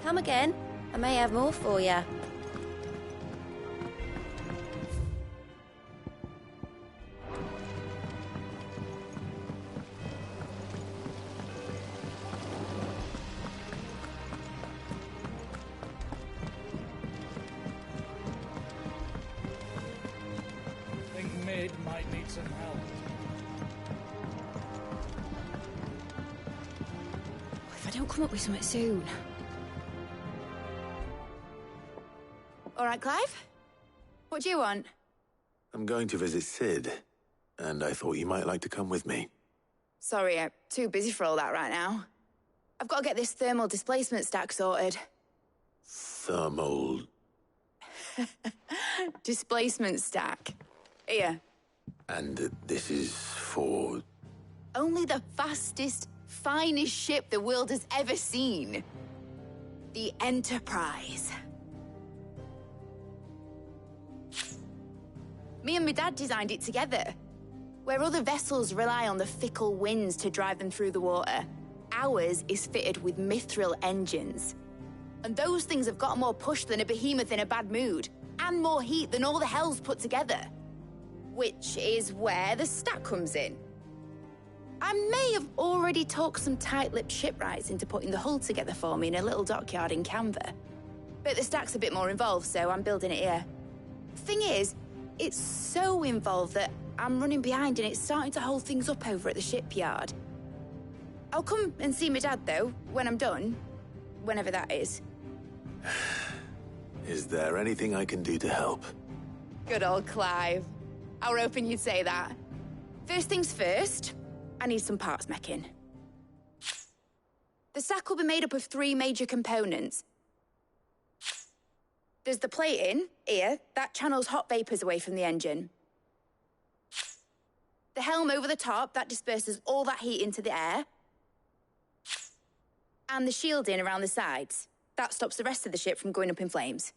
Come again. I may have more for you. Think Mid might need some help. If I don't come up with something soon. All right, Clive? What do you want? I'm going to visit Sid, and I thought you might like to come with me. Sorry, I'm too busy for all that right now. I've got to get this thermal displacement stack sorted. Thermal... Displacement stack. Here. And this is for... Only the fastest, finest ship the world has ever seen. The Enterprise. Me and my dad designed it together. Where other vessels rely on the fickle winds to drive them through the water, ours is fitted with mithril engines. And those things have got more push than a behemoth in a bad mood, and more heat than all the hells put together. Which is where the stack comes in. I may have already talked some tight-lipped shipwrights into putting the hull together for me in a little dockyard in Canva. But the stack's a bit more involved, so I'm building it here. Thing is, it's so involved that I'm running behind and it's starting to hold things up over at the shipyard. I'll come and see my dad, though, when I'm done. Whenever that is. Is there anything I can do to help? Good old Clive. I were hoping you'd say that. First things first, I need some parts meching. The stack will be made up of 3 major components. There's the plating, here, that channels hot vapors away from the engine. The helm over the top, that disperses all that heat into the air. And the shielding around the sides. That stops the rest of the ship from going up in flames.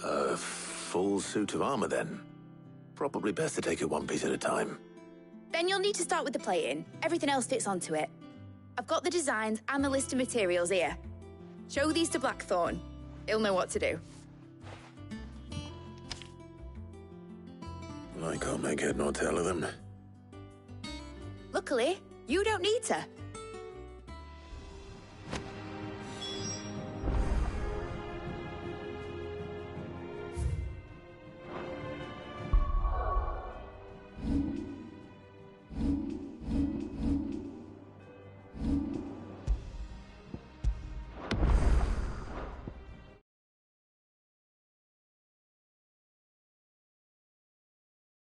A full suit of armor, then. Probably best to take it one piece at a time. Then you'll need to start with the plating. Everything else fits onto it. I've got the designs and the list of materials here. Show these to Blackthorn. He'll know what to do. I can't make head nor tail of them. Luckily, you don't need to.